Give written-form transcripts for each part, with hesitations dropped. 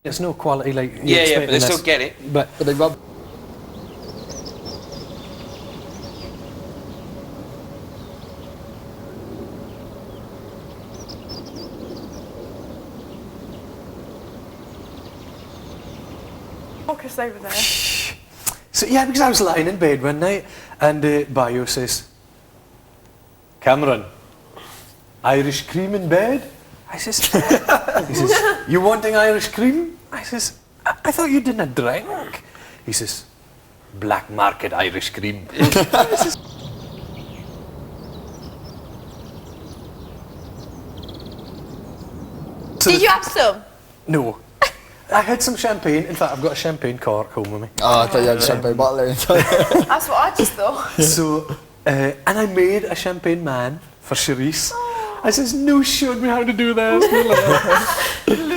It's no quality like you Yeah, expect but they in still this. get it. But But they rub. Focus over there. so yeah, because I was lying in bed one night and Bayo says, Cameron, Irish cream in bed? I says, he says, you wanting Irish cream? I says, I thought you didn't drink. He says, black market Irish cream. Did you have some? No. I had some champagne. In fact, I've got a champagne cork home with me. Oh, I thought you had champagne bottle there. That's what I just thought. So, and I made a champagne man for Charisse. I says, no, showed me how to do this.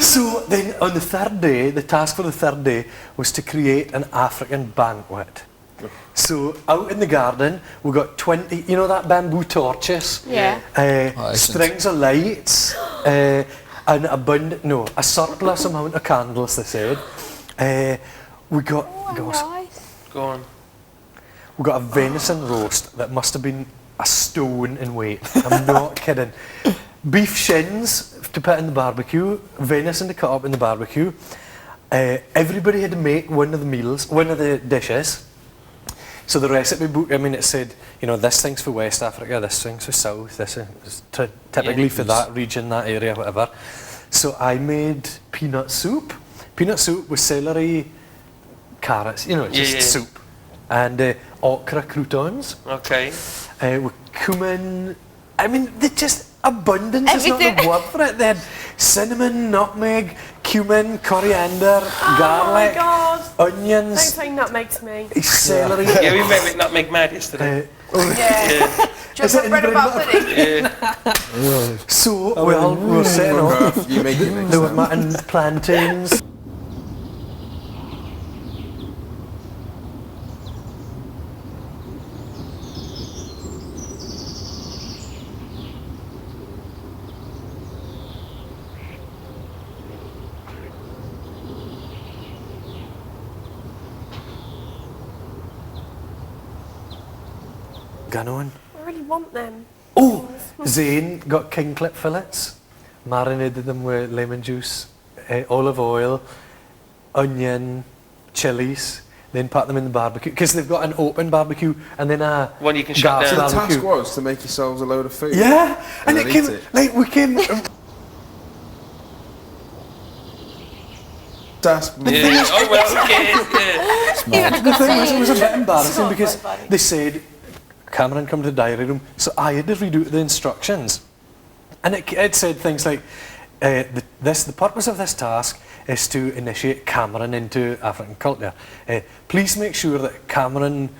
So then on the third day, the task for the third day was to create an African banquet. So out in the garden, we got 20, you know that bamboo torches? Yeah. excellent. Strings of lights, and a surplus amount of candles, they said. We got, Go on. we got a venison roast that must have been a stone in weight. I'm not kidding. Beef shins to put in the barbecue, venison to cut up in the barbecue. Everybody had to make one of the dishes. So the recipe book, I mean, it said, you know, this thing's for West Africa, this thing's for South, this is typically for that region, that area, whatever. So I made peanut soup. Peanut soup with celery, carrots, you know, just soup. And okra croutons. Okay. With cumin. I mean, they just abundance is not the word for it. They had cinnamon, nutmeg, cumin, coriander, garlic, Oh my God. Don't onions, say nutmeg to me. celery. Yeah, we met with Nutmeg Mad yesterday. Yeah. Do you Is it want in bread and bread butter pudding? So we were setting off. You make it next There were time. mutton plantains. Gun I really want them. Oh, Zane got king clip fillets, marinated them with lemon juice, olive oil, onion, chilies, then put them in the barbecue, because they've got an open barbecue and then a One you can shut gas down. The barbecue. task was to make yourselves a load of food. Yeah, and And it then came, eat it. like we came, Task. Yeah. Oh well, yeah. the thing was, it was a bit embarrassing It's not because quite funny. they said, Cameron, come to the diary room, so I had to redo the instructions. And it said things like, the purpose of this task is to initiate Cameron into African culture. Please make sure that Cameron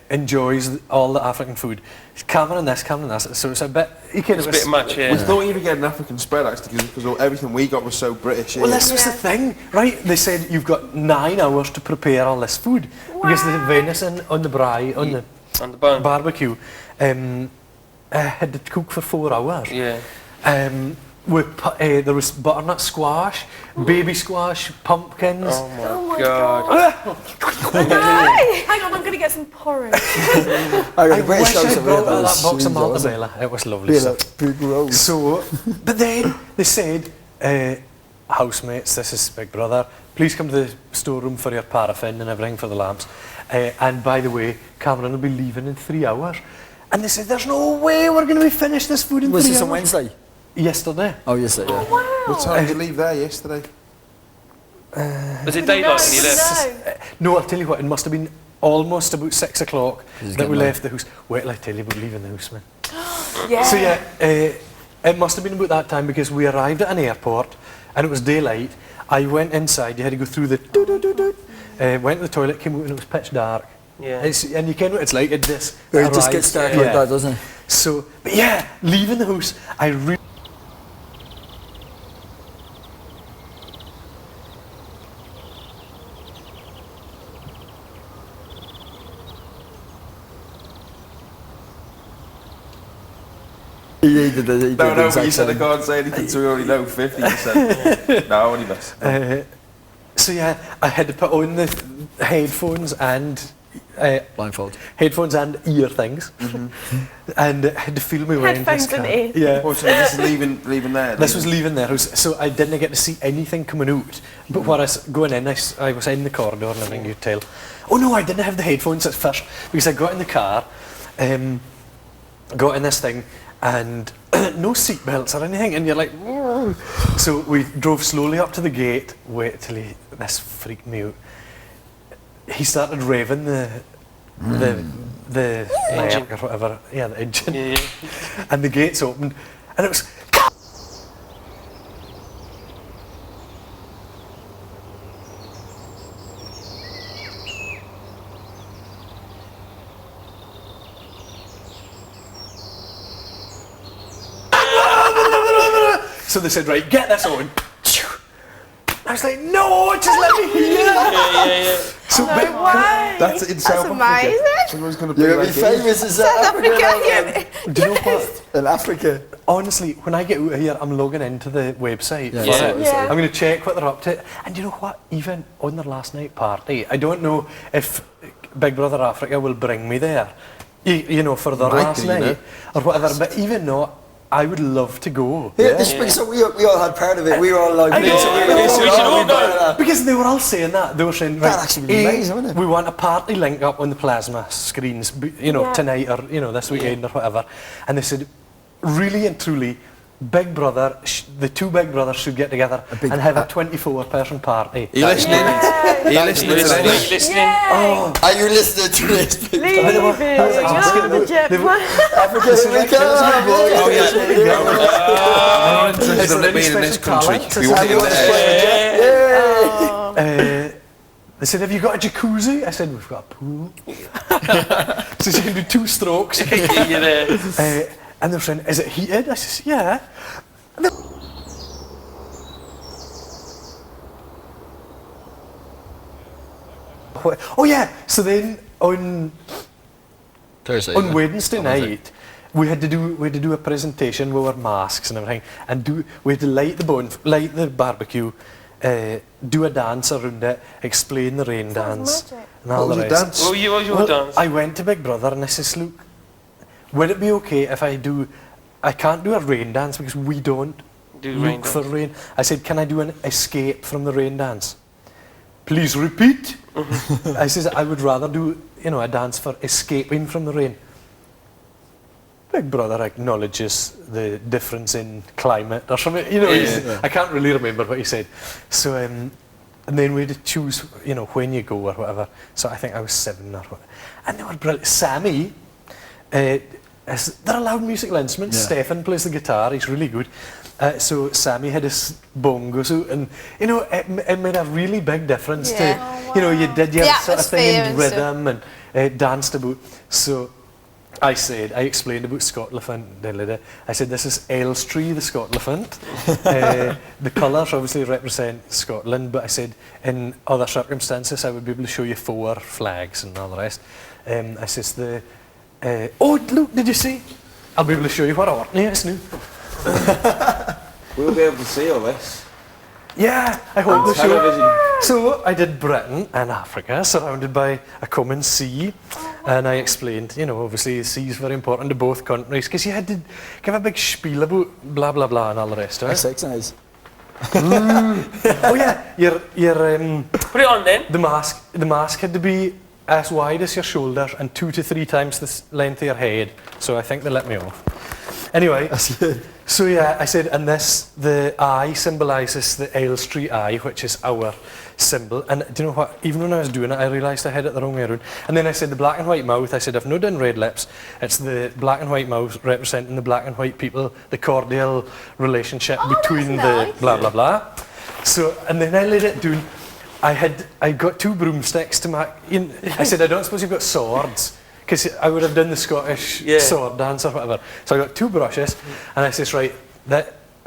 enjoys all the African food. Cameron this, Cameron that. So it's a bit, you kind It's a bit much, We yeah. thought you'd get an African spread actually because everything we got was so British. Well, this was the thing, right? They said you've got 9 hours to prepare all this food because the venison on the braai, on the On the bone. barbecue, had to cook for 4 hours. Yeah. There was butternut squash, baby squash, pumpkins. Oh my Oh my God. Hang on, I'm going to get some porridge. I wish I brought out that box of Maltabella. It was lovely. Yeah, stuff. like big rolls. So, but then they said, housemates, this is Big Brother, please come to the storeroom for your paraffin and everything for the lamps. And by the way, Cameron will be leaving in 3 hours. And they said, there's no way we're going to be finished this food in 3 Was hours. this on Wednesday? Yesterday. Oh, yes, yeah. What time did you leave there yesterday? Was it daylight when you left? No. No, I'll tell you what, it must have been almost about 6 o'clock He's that we getting left the house. Wait till I tell you about leaving the house, man. Yeah. So yeah, it must have been about that time because we arrived at an airport and it was daylight. I went inside, you had to go through the went to the toilet, came out and it was pitch dark. Yeah. And you can what it's like, it just It just arrives. gets dark like that, doesn't it? So, but yeah, leaving the house, I really He did it. He did No, the but exact you said I same. can't say anything, so we already know 50. You said, no, only this. So yeah, I had to put on the headphones and Blindfold. ear things, and I had to feel me wearing this Headphones and car. ears. Yeah. Oh, so this is leaving there. This was leaving there, so I didn't get to see anything coming out. But when I was going in, I was in the corridor and everything, you'd tell. Oh no, I didn't have the headphones at first, because I got in the car, got in this thing, and no seatbelts or anything, and you're like, whoa. So we drove slowly up to the gate, wait till this freaked me out. He started revving the Engine. or whatever, yeah, the engine, Yeah. and the gates opened, and it was. So they said, right, get this on. I was like, no, just let me hear. Yeah. So No big, way. That's in South Africa. amazing. Someone's going to be You're going like to be famous in South Africa. Africa. do you know what? In Africa. Honestly, when I get out of here, I'm logging into the website. Yeah, for yeah. it. Yeah. I'm going to check what they're up to. And you know what? Even on their last night party, I don't know if Big Brother Africa will bring me there, you know, for their Might last do, you night know. or whatever. But even not, I would love to go. Yeah, so we all had part of it. We were all like, I know, so I know. we We should all go. Because they were all saying that. They were saying, right, That'd actually be amazing, wouldn't it? we want a party link up on the plasma screens, you know, Yeah. tonight or, you know, this weekend or whatever. And they said, really and truly, Big Brother, the two Big Brothers should get together big- and have a 24-person party. Are you listening? Are you listening to Listening? this? Listening? Yay. Are you listening to this? Leave I know what- it. I was just You're gonna- the jet they- one. Africa, here we come. Oh, yeah. We're interested Is in there it being any in this special country. talent? We want it in there. They said, have you got a jacuzzi? I said, we've got a pool. So you can do 2 strokes. You're there. And they were saying, is it heated? I said, yeah. Oh yeah, so then on Thursday. Wednesday night we had to do a presentation with our masks and everything, and we had to light the barbecue, do a dance around it, explain the rain dance magic. and all What the was rest. your dance? What was your Well, dance? I went to Big Brother and I says, look, would it be okay if I can't do a rain dance because we don't Do rain look for dance. rain. I said, can I do an escape from the rain dance? Please repeat. I says, I would rather do, you know, a dance for escaping from the rain. Big Brother acknowledges the difference in climate or something, you know. I can't really remember what he said. So, and then we had to choose, you know, when you go or whatever. So I think I was 7 or whatever. And they were brilliant. Sammy, they're a loud musical instrument. Yeah. Stefan plays the guitar, he's really good. So Sammy had his bongos out, and you know, it made a really big difference Yeah. to, you know, you did your The sort of thing atmosphere in and stuff. rhythm and danced about. So I explained about Scotland. I said, this is Elstree, the Scotland. The colours obviously represent Scotland, but I said, in other circumstances, I would be able to show you 4 flags and all the rest. I says, oh, look, did you see? I'll be able to show you what Orkney is now. We'll be able to see all this. Yeah, I hope the show. Television. So I did Britain and Africa, surrounded by a common sea, and I explained, you know, obviously the sea is very important to both countries, because you had to give a big spiel about blah blah blah and all the rest of it. Sex eyes. Oh yeah, your Put it on then. the mask had to be as wide as your shoulders and 2 to 3 times the length of your head. So I think they let me off. Anyway, so yeah, I said, and the eye symbolises the Elstree eye, which is our symbol. And do you know what? Even when I was doing it, I realised I had it the wrong way around. And then I said the black and white mouth. I said, I've not done red lips. It's the black and white mouth representing the black and white people, the cordial relationship between that's the blah blah blah. So, and then I laid it down. I got 2 broomsticks to my. I said, I don't suppose you've got swords. Because I would have done the Scottish sword dance or whatever. So I got 2 brushes, and I says, right,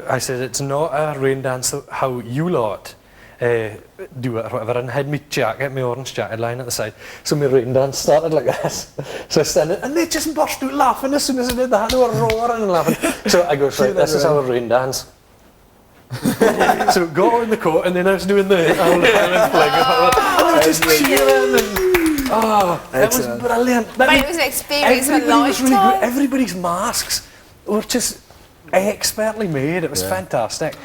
I said, it's not a rain dance how you lot do it or whatever, and I had my orange jacket lying at the side. So my rain dance started like this. So I stand and they just burst out laughing as soon as I did that. They were roaring and laughing. So I go, right, this is our rain dance. So got on the coat, and then I was doing the fling, and they were just cheering, and it was brilliant. But it was an experience of a Everybody was really good. lifetime. Everybody's masks were just expertly made. It was fantastic.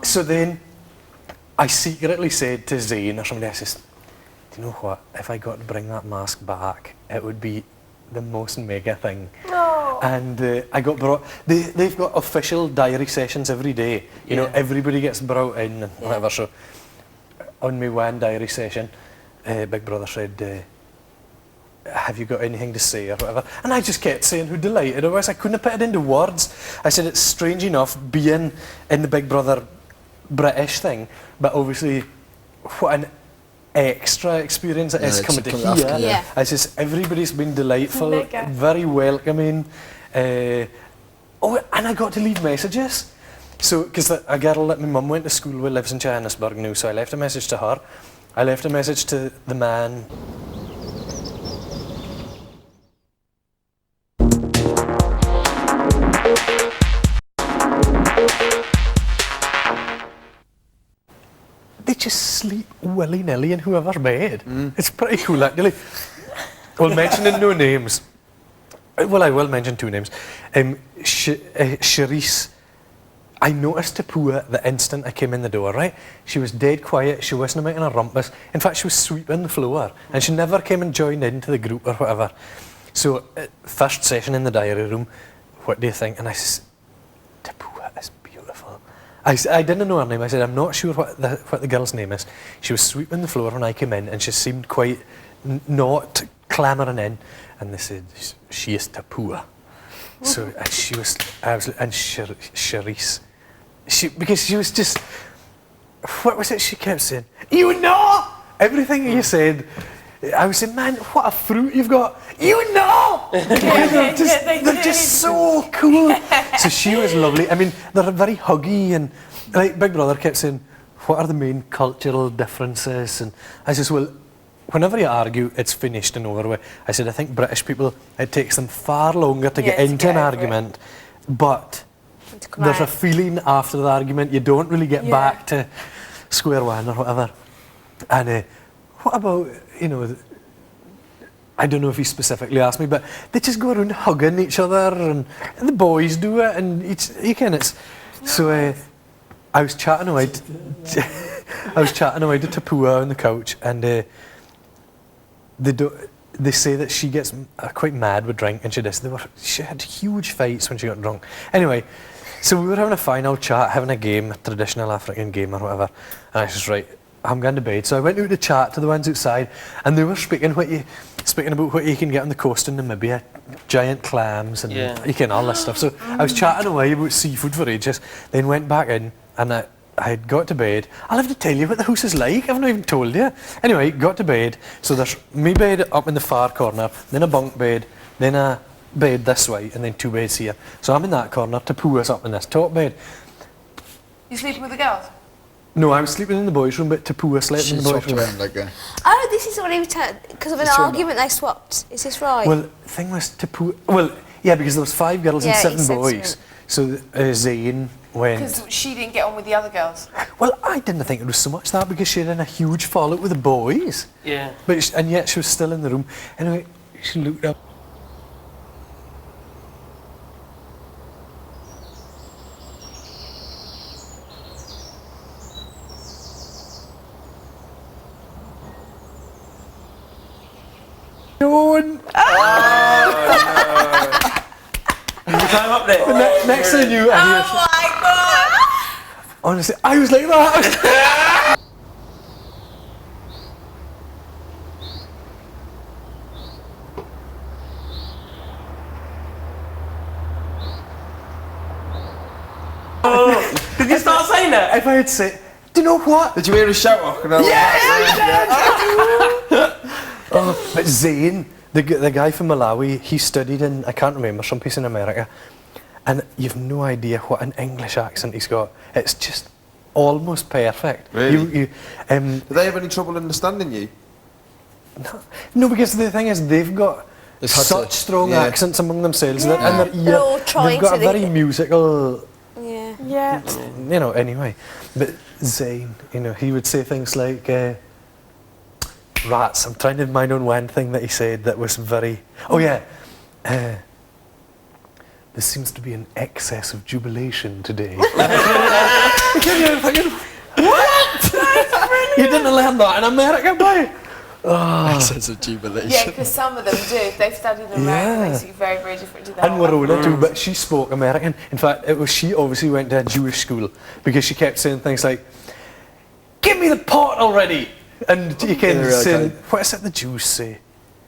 So then I secretly said to Zane or somebody, I says, do you know what, if I got to bring that mask back, it would be the most mega thing. And I got brought, they've got official diary sessions every day. You know, everybody gets brought in and whatever. So on my one diary session, Big Brother said, have you got anything to say or whatever? And I just kept saying how delighted I was. I couldn't put it into words. I said, it's strange enough being in the Big Brother British thing, but obviously what an extra experience it is coming to here. Yeah. I says, everybody's been delightful, Mega. very welcoming. And I got to leave messages. So, because a girl that my mum went to school with lives in Johannesburg now, so I left a message to her. I left a message to the man. They just sleep willy-nilly in whoever's bed. It's pretty cool, actually. Well, mentioning no names. Well, I will mention two names. Charisse, I noticed Tapua the instant I came in the door, right? She was dead quiet, she wasn't making a rumpus. In fact, she was sweeping the floor, and she never came and joined into the group or whatever. So, first session in the diary room, what do you think? And I said, Tapua is beautiful. I didn't know her name. I said, I'm not sure what the girl's name is. She was sweeping the floor when I came in, and she seemed quite not clamouring in. And they said, she is Tapua. So, and she was absolutely, and Charisse, because she was just, what was it she kept saying? You know! Everything you said, I was saying, man, what a fruit you've got. You know! They're just so cool. So she was lovely. I mean, they're very huggy, and like Big Brother kept saying, what are the main cultural differences? And I said, well, whenever you argue, it's finished and over with. I said, I think British people, it takes them far longer to get into an argument, but there's a feeling after the argument, you don't really get back to square one or whatever. And what about, you know, I don't know if he specifically asked me, but they just go around hugging each other, and the boys do it, and you can, it's, so I was chatting away to Tapua on the couch, and they say that she gets quite mad with drink, and she had huge fights when she got drunk. Anyway, so we were having a final chat, having a game, a traditional African game or whatever, and I was right, I'm going to bed. So I went out to chat to the ones outside, and they were speaking about what you can get on the coast in Namibia, giant clams and you can all this stuff. So I was chatting away about seafood for ages, then went back in, and I had got to bed. I'll have to tell you what the house is like, I've not even told you. Anyway, got to bed, so there's me bed up in the far corner, then a bunk bed, then a bed this way, and then two beds here. So I'm in that corner, Tapua's up in this top bed. You sleeping with the girls? No, I was sleeping in the boys' room, but Tapua slept in the boys' room. Like Oh, this is what he was because of an argument they swapped. Is this right? Well, the thing was Tapua, well, yeah, because there was 5 girls and 7 boys. So Zane went... Because she didn't get on with the other girls. Well, I didn't think it was so much that, because she had a huge fallout with the boys. Yeah. But and yet she was still in the room. Anyway, she looked up. No one. You climb up there. Next thing I knew, I hear. Oh my god! Honestly, I was like that. Did you start saying that? If I had said, do you know what? Did you hear a shout off? But Zane, the guy from Malawi, he studied in, I can't remember, some place in America, and you've no idea what an English accent he's got. It's just almost perfect. Really? Do they have any trouble understanding you? No, because the thing is, they've got They've had such to- strong yeah. accents among themselves, Yeah. and They're all they've trying got to a very they- musical, Yeah. Yeah. you know. Anyway, but Zayn, you know, he would say things like, "Rats." I'm trying to mind on one thing that he said that was very. Oh yeah. There seems to be an excess of jubilation today. What? You didn't learn that in America, boy? Sense of jubilation. Yeah, because some of them do. If they've studied in America, Yeah. they speak very, very different to that. And Warona too, but she spoke American. In fact, it was she obviously went to a Jewish school because she kept saying things like, "Give me the pot already!" And you can Yeah, say, okay. what is it the Jews say?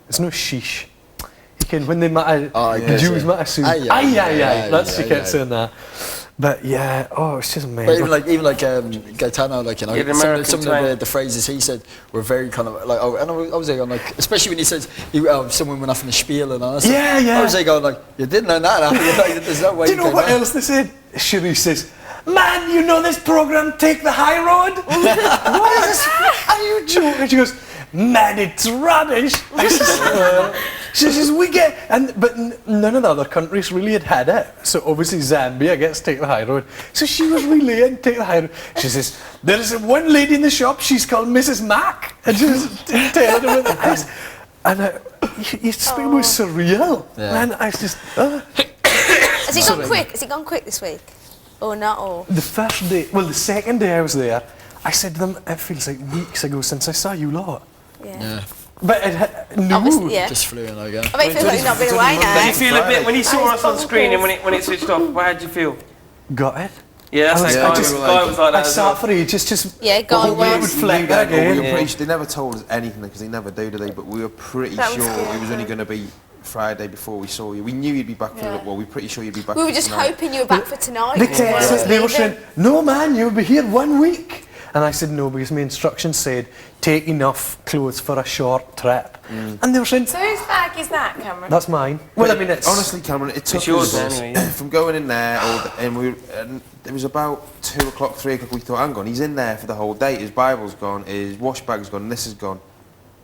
It's no sheesh. You can, when they matter, Oh, the yeah, Jews yeah. matter soon. Aye, Aye, aye, aye, aye. aye, That's, she aye, kept aye. saying that. But yeah, oh, it's just But amazing. even like Gaetano, like, you know, Yeah, the some American of twang. the phrases he said were very kind of like, oh, and I was there going like, especially when he says someone went off in a spiel and all that. Yeah, yeah. I was there going like, you didn't know that. Like, there's no way. Do you know came what out. else they said? Cherie says, "Man, you know this program, Take the High Road?" What is this? Are you joking? She goes, "Man, it's rubbish." I says, she says, "We get..." But none of the other countries really had it. So obviously Zambia gets Take the High Road. So she was relaying Take the High Road. She says, "There's one lady in the shop, she's called Mrs. Mac." And she was telling them about this. And you speak about surreal. Yeah. And I was just... Has he Sorry. gone quick? Has he gone quick this week? Or not? Or The first day, well, the second day I was there, I said to them, "It feels like weeks ago since I saw you lot." yeah. Yeah, But no. Obviously, yeah. just flew in again. I bet it feels like you've not been away Did now. you feel a bit when you saw Oh, us on it's screen and bonkers. when it switched off? How did you feel? Got it. Yeah, that's I was- like I Guy just- was, Guy was like I that as well. sat for ages, just... Yeah, go on, when it Wes. would flick But we again. were Yeah. pretty, they never told us anything because they never do they? But we were pretty That was sure good, it was only yeah. going to be Friday before we saw you. We knew you'd be back for a Yeah. little while. We were pretty sure you'd be back. We were for just tonight. hoping you were back for tonight. They, We weren't texted, they were leaving. saying, "No man, you'll be here 1 week." And I said no, because my instructions said, "Take enough clothes for a short trip." And they were saying, So whose bag is that, Cameron? "That's mine." Well, I mean, it's... Honestly, Cameron, it took yours us anyway, yeah. from going in there, and it was about 2 o'clock, 3 o'clock. We thought, hang on, he's in there for the whole day. His Bible's gone, his wash bag's gone, this is gone.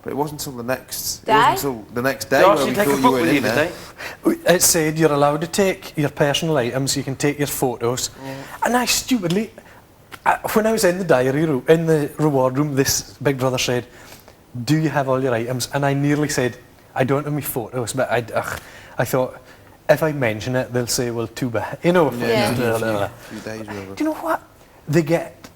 But it wasn't until the next. It Day? wasn't until the next day They where asked we you to take thought a you book weren't with you in there. today. It said you're allowed to take your personal items, you can take your photos. And I stupidly, when I was in the diary room, in the reward room, this big brother said, "Do you have all your items?" And I nearly said, "I don't have my photos," but I thought, if I mention it, they'll say, "Well, too bad." You know, Yeah. A few days, whatever. Do you know what? They get,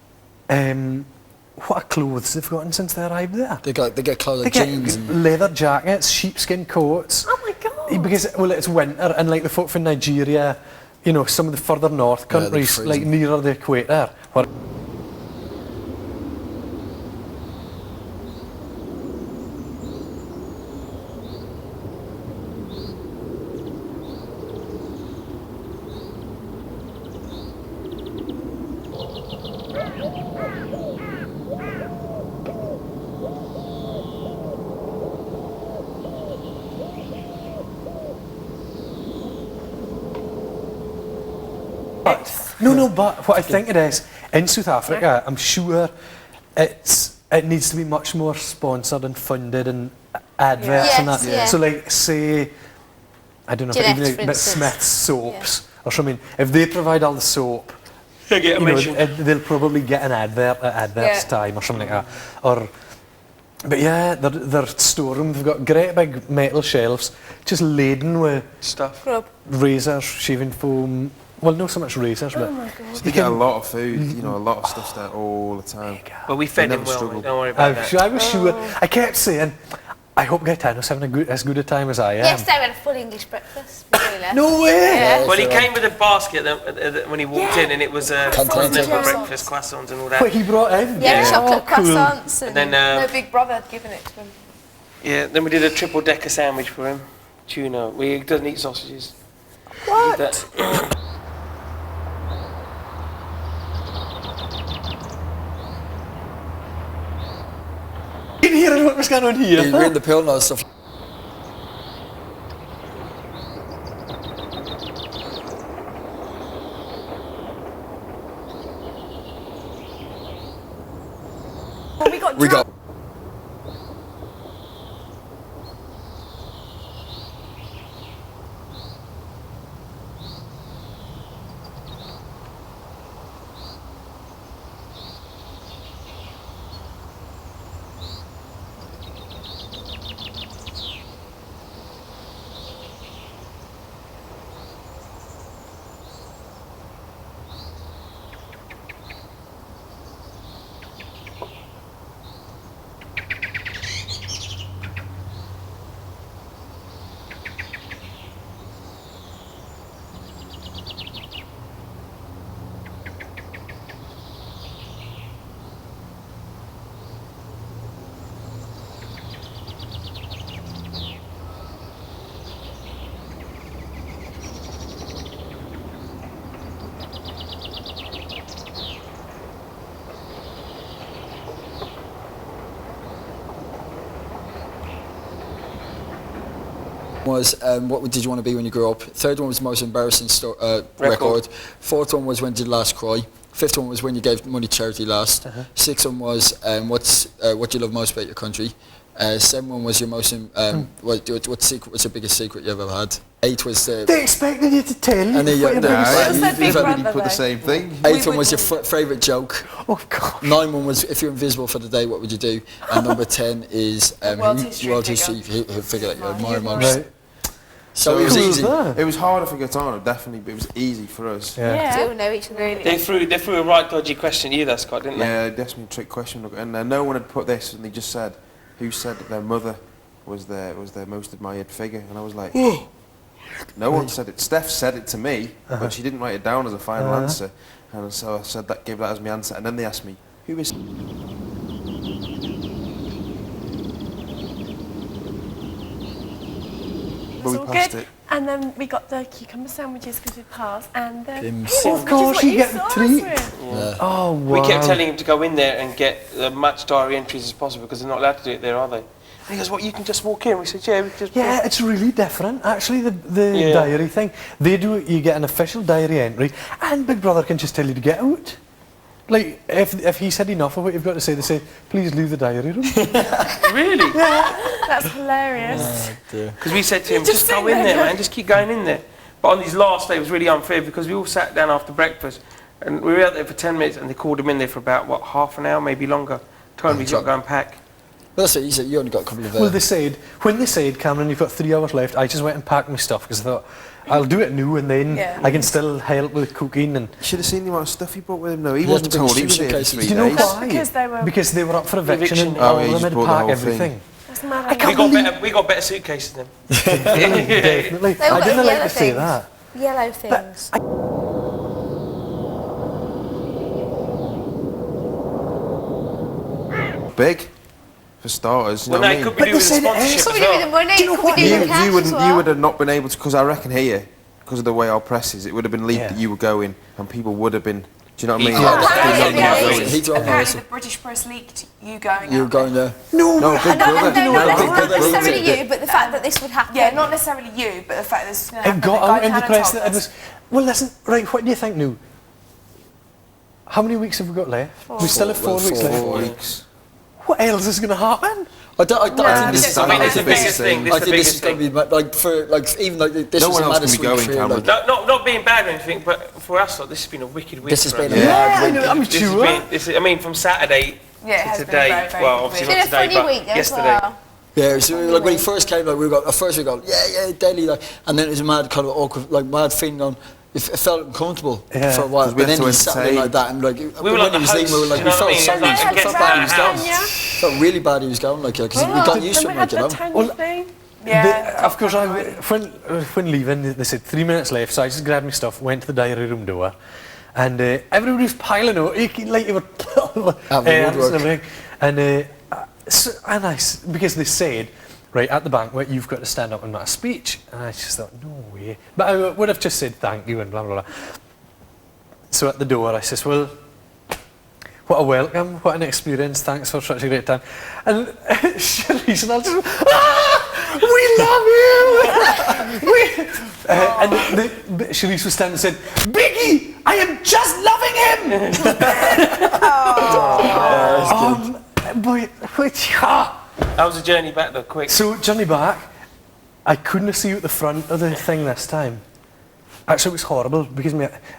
what clothes they've gotten since they arrived there? They get clothes They like get jeans and leather jackets, sheepskin coats. Oh my God. Because, well, it's winter, and like the folk from Nigeria, you know, some of the further north Yeah, they're countries, like freezing. nearer the equator, where No, but what I think it is, in South Africa, I'm sure it needs to be much more sponsored and funded and adverts and Yes, that. yeah. So like, say, I don't know, Gillette, even for like instance. Smith's soaps or something, if they provide all the soap, They get a you know, mention. they'll probably get an advert at adverts Yeah. time or something like that. Or, but yeah, their storeroom, they've got great big metal shelves just laden with Stuff. Grub. razors, shaving foam. Well, not so much razors, but They get a lot of food, you know, a lot of stuff there all the time. But we fed They him never well, struggled. mate. Don't worry about that. I was sure. I kept saying, I hope Gaetano's having as good a time as I am. Yesterday we had a full English breakfast before we left. No way! Yeah. Well, he came with a basket when he walked in, and it was Continental. continental Croissants. breakfast, croissants, and all that. What he brought in? Yeah, chocolate Oh, cool. croissants And and, then, No big brother had given it to him. yeah, then we did a triple decker sandwich for him. Tuna. He doesn't eat sausages. what? Did that. You can hear what was going on here. you read the pill and stuff. Oh, we got We drunk. got. Was what did you want to be when you grew up? Third one was most embarrassing record. Fourth one was when did you last cry? Fifth one was when you gave money to charity last. Sixth one was what do you love most about your country? Seventh one was your most what secret was the biggest secret you ever had? Eighth was the. They expected you to tell. And then what your biggest- said Big Everybody Brother, put the though. same thing. Eighth one was your favourite joke. Oh God. 9 one was if you're invisible for the day, what would you do? And number 10 is World history world figure. history figure that you admire most. Right. So it was Cool easy. that. It was harder for Gaetano, definitely, but it was easy for us. Yeah. Still know each other. They threw a right dodgy question at you, there, Scott, didn't they? Yeah, they asked me a trick question, and no one had put this, and they just said, who said that their mother was their most admired figure, and I was like, no one said it. Steph said it to me, but she didn't write it down as a final answer, and so I said that, gave that as my answer, and then they asked me, who is? But It's we all passed good. it. And then we got the cucumber sandwiches because we passed, and the Pims. Of course, you get the treat. Yeah. Oh wow. We kept telling him to go in there and get as much diary entries as possible because they're not allowed to do it there, are they? And he goes, what, you can just walk in? We said, yeah, we can just Yeah, it's really different. Actually, the Yeah. diary thing, they do. You get an official diary entry, and Big Brother can just tell you to get out. Like if he said enough of what you've got to say, they say, please leave the diary room. Really? that's hilarious. Because we said to him, Just just go sit in there. there, man, just keep going in there. But on his last day, it was really unfair because we all sat down after breakfast and we were out there for 10 minutes and they called him in there for about, what, half an hour, maybe longer. Told him he's got to go and pack. But that's it, you said you only got a couple of Well, when they said, Cameron, you've got 3 hours left, I just went and packed my stuff because I thought, I'll do it now and then Yeah. I can still help with cooking. And You should have seen the amount of stuff he brought with him, though. He He wasn't had to bring told he two was there for suitcases. 3 do you know days. why? Because they were- they were up for eviction, and Eviction. all Oh, yeah, of you them just had to brought the pack whole everything. thing. That's mad. I can't We got better suitcases than him. Definitely. They all I got didn't like yellow to say things. that. Yellow things. Big, for starters. You Well, know no, what I it mean? could be doing with the they said it sponsorship Could as be doing the well. money, Do you know could what? be doing the cash You as well. would have not been able to, because I reckon here, because of the way our press is, it would have been leaked Yeah. that you were going, and people would have been. Do you know what I mean? Yeah. Like, Yeah. they Yeah. know you were He going. drove Apparently us. the British press leaked you going You were out going there. No, No, Big Brother. No, Big not Brother necessarily did it. you, but the fact that this would happen. Yeah, not necessarily you, but the fact that this is going to it happen. got that out Guy in the Cannon press told that it us. was. Well, listen, right, what do you think now? How many weeks have we got left? We still have 4 weeks left. 4 weeks. What else is going to happen? I think this is. I mean, it's the think this biggest is thing. the This I is the think this biggest is going to thing. be like for even like this No was one the else maddest can be week going, for Cameron. like, Not being bad or anything, but for us, like, this has been a wicked week. this has for been us. a Yeah, mad I week. know, I'm This has sure. been- I mean, from Saturday Yeah, it has to been a today. very, very Well, good obviously week. It's not been a today, funny but week though as yesterday. well. Yeah, so like when he first came, like we got at first we got Delhi, like, and then it was a mad kind of awkward, like mad feeling on. It felt uncomfortable Yeah. for a while, 'Cause we but had then to he sat there entertain. like that, and like were when like he the was leaving, we were hosts, like, you we know felt what I mean? sorry, It was like, we get felt to bad our he was going. house. Felt really bad he was going, like, because we got used to Then him, we like, had you the know. Tanya thing. Yeah. Of course, when leaving, they said 3 minutes left, so I just grabbed my stuff, went to the diary room door, and everybody was piling out, like you were Having woodwork. and everything. And because they said, right, at the banquet, you've got to stand up and make a speech. And I just thought, no way. But I would have just said thank you and blah, blah, blah. So at the door, I says, well, what a welcome, what an experience, thanks for such a great time. And Sharice and I just, we love you! And Sharice was standing and said, Biggie, I am just loving him! which, ha! That was a journey back though, quick. So, journey back, I couldn't see out the front of the thing this time. Actually, it was horrible because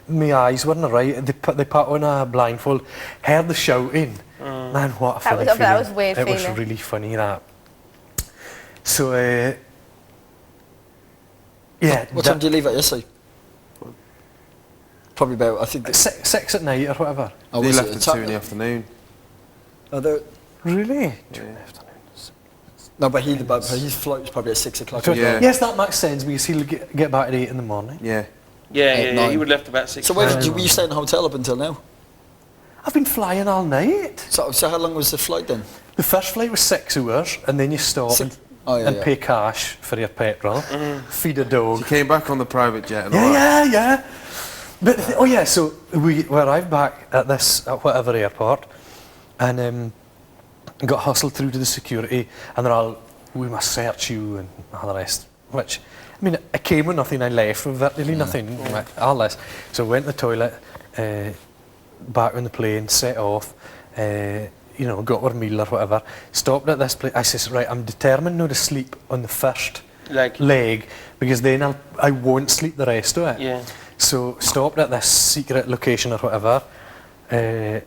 my eyes weren't right. They put on a blindfold, heard the shouting. Man, what a funny feeling. That was a weird It feeling. was really funny, that. So, yeah. What time do you leave at yesterday? Probably about, I think... 6 at night or whatever. Oh, They was left it? at 2 in the afternoon. Oh, there- Really? no, but his flight was probably at 6 o'clock. So, as well. yes, that makes sense because he'll get back at 8 in the morning. Yeah. Yeah, At yeah, yeah. 9. You would have left about 6. So where did you, were you staying in a hotel up until now? I've been flying all night. So how long was the flight then? The first flight was 6 hours, and then you stop Six- Oh, yeah, and yeah. pay cash for your petrol, feed a dog. You came back on the private jet and all Yeah, that. yeah. But so we arrived back at whatever airport, and got hustled through to the security, and they're all, we must search you and all the rest. Which, I mean, I came with nothing, I left with virtually nothing, all this. So went to the toilet, back on the plane, set off, got our meal or whatever, stopped at this place. I says, right, I'm determined not to sleep on the first leg because then I won't sleep the rest of it. Yeah. So stopped at this secret location or whatever. Then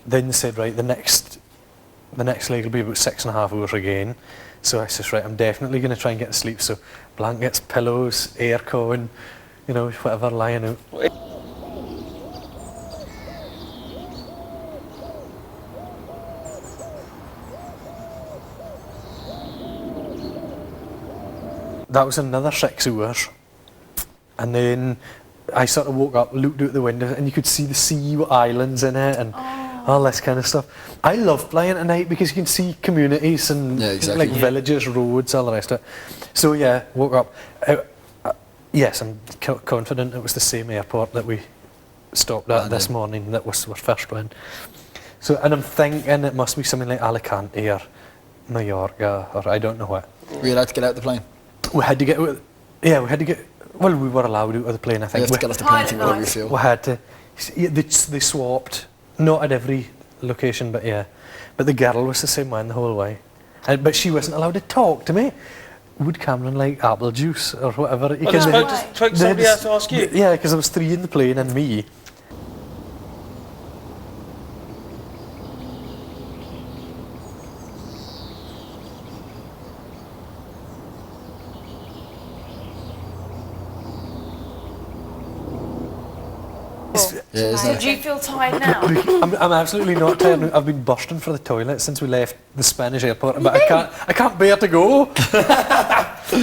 they said, right, the next leg will be about 6.5 hours again. So I says, right, I'm definitely going to try and get to sleep. So blankets, pillows, aircon, whatever, lying out. That was another 6 hours. And then I sort of woke up, looked out the window, and you could see the sea with islands in it and all this kind of stuff. I love flying at night because you can see communities and like villages, roads, all the rest of it. So yeah, woke up. Yes, I'm confident it was the same airport that we stopped at this morning that was our first one. So, and I'm thinking it must be something like Alicante or Mallorca or I don't know what. Were you allowed to get out the plane? We had to get out. Yeah, we had to get. Well, we were allowed out of the plane. I You think have to get off the plane to whatever you feel. we had to. Yeah, they swapped, not at every location, but yeah. But the girl was the same one the whole way, but she wasn't allowed to talk to me. Would Cameron like apple juice or whatever? Well, somebody else to ask you. Yeah, because there was 3 in the plane and me. Yeah, isn't So it? do you feel tired now? I'm absolutely not tired. I've been bursting for the toilet since we left the Spanish airport, but I can't bear to go.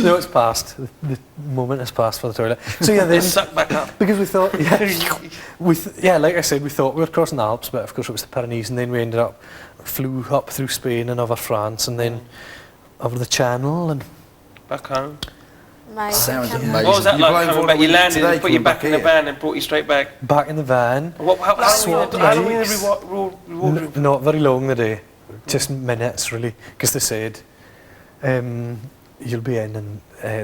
No, it's past. The moment has passed for the toilet. So yeah, then Suck back up. because we thought, like I said, we thought we were crossing the Alps, but of course it was the Pyrenees, and then we flew up through Spain and over France, and then over the Channel and Back home. Sounds Amazing. amazing. What was that You like blindfolded coming back? You me landed today, and put you coming back back in the here. van and brought you straight back. back in the van. How long were you in the wardrobe? Not very long the day, just minutes really, because they said you'll be in and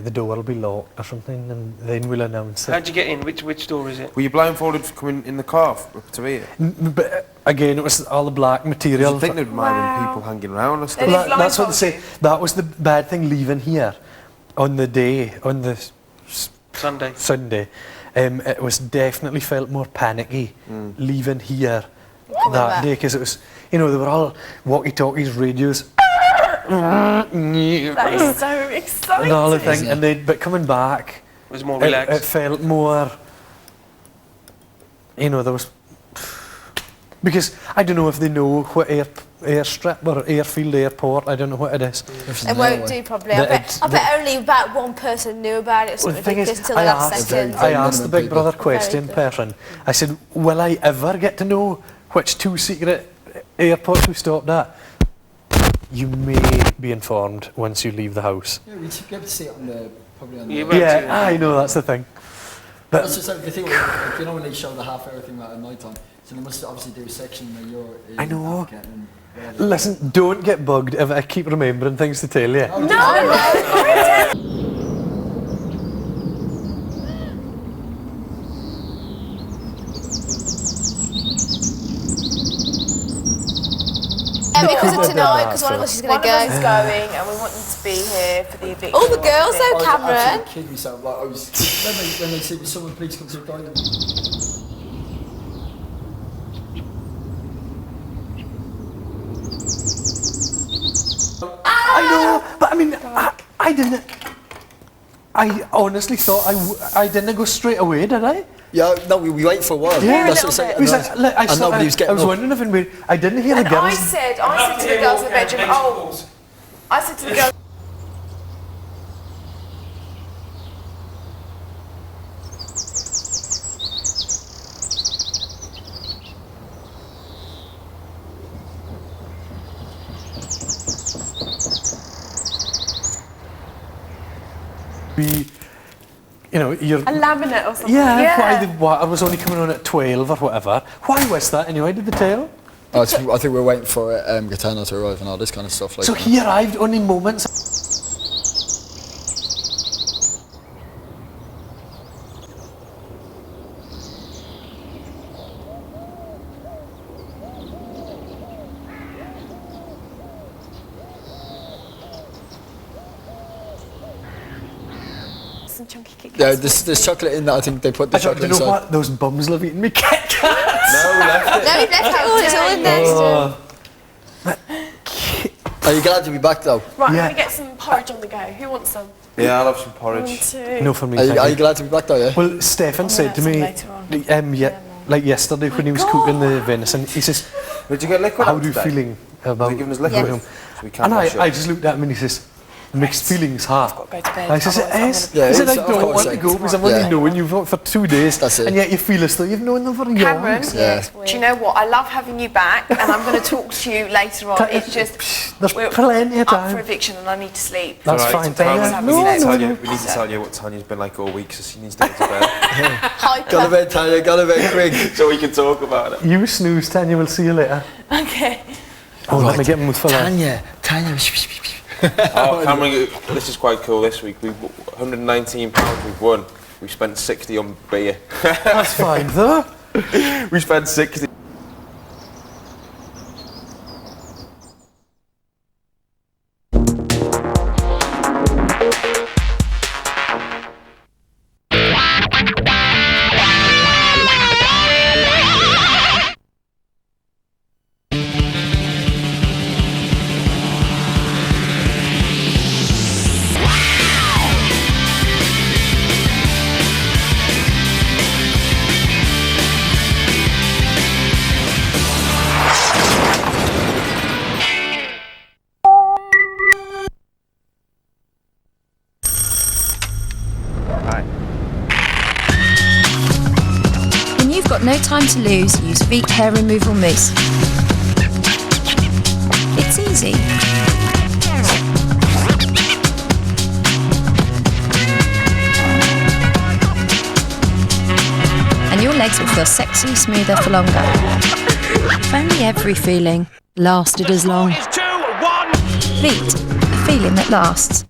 the door will be locked or something, and then we'll announce it. How'd you get in? Which door is it? Were you blindfolded for coming in the car up to here? But again, it was all the black material. I think there might have been people hanging around and stuff. They Well, did that's what they blindfold say. That was the bad thing leaving here on the Sunday. Sunday. It was definitely felt more panicky leaving here that back. day because it was, they were all walkie-talkies, radios, That is so exciting. and all the thing. And then, but coming back, It was more it relaxed. felt more. There was because I don't know if they know what airstrip or airfield airport. I don't know what it is. It won't do probably. I bet only about one person knew about it. It's Well, not the thing ridiculous is, till the last second. I asked the minimum Big Brother people. question Very good. person. I said, will I ever get to know which 2 secret airports we stopped at? You may be informed once you leave the house. Yeah, we should be able to see it probably on Yeah, the... but- Yeah, I know, that's the thing. That's just like the thing, like, when they show the half-hour thing at night time, so they must obviously do a section where you're in I know. Africa and whatever. Listen, don't get bugged if I keep remembering things to tell you. because of tonight, because one of us is going One to of us go. is going, and we want them to be here for the eviction. All the girls I though, Cameron. kidding myself. Like, when they said, "Will someone please come to the dining room?" I know, but I mean, I didn't. I honestly thought I didn't go straight away, did I? Yeah, no, we wait for a while. Yeah. That's what I'm saying. It was like, I and nobody was I getting was up. wondering if I didn't hear And the girls. I said to the girls in the bedroom, I said to the girls. You're. A laminate or something. Yeah, why I was only coming on at 12 or whatever. Why was that anyway, did they tell? I think we're waiting for Gaetano to arrive and all this kind of stuff. Like So that. he arrived only moments. Some chunky Kit Yeah, Kats. there's chocolate in that. I think they put the I don't chocolate know inside. what those bums love eating me Kit Kats. No, we left it. No, we've left it all. It's all in there. Are you glad to be back though? Right, Yeah. I'm going to get some porridge on the go. Who wants some? Yeah, I'll have some 1, porridge. 2. No, for me. Are you thank you. glad to be back though? Yeah. Well, Stefan said to some me, later on. like yesterday when he was cooking the venison, he says, Did you get liquid "How out are you today? feeling about?" They giving us liquid? him? So we can't And wash I up. just looked at him and he says, "Mixed feelings, huh?" Got to go to bed. I says, "It otherwise is." I'm Yeah, He said, "I it's- of don't course, want to yeah. go because I've only Yeah. known you for 2 days, That's it. and yet you feel as though you've known them for Cameron, years." Yeah. do you know what? I love having you back, and I'm going to talk to you later on. It's just There's we're plenty of up for time. eviction, and I need to sleep. That's Right, fine, Tanya. Tanya. We need to No, tell no, you. no. We need to tell you what Tanya's been like all week, so she needs to go to bed, Hyper. Got to bed, Tanya. Got to bed quick. so we can talk about it. You snooze, Tanya. We'll see you later. Okay. Oh, let me get him with full on. Tanya. Oh, Cameron, this is quite cool. This week, we £119 we've won. We spent 60 on beer. That's fine, though. We spent 60. When you've got no time to lose, use Veet Hair Removal Mousse. It's easy. And your legs will feel sexy smoother for longer. If only every feeling lasted as long. Veet, a feeling that lasts.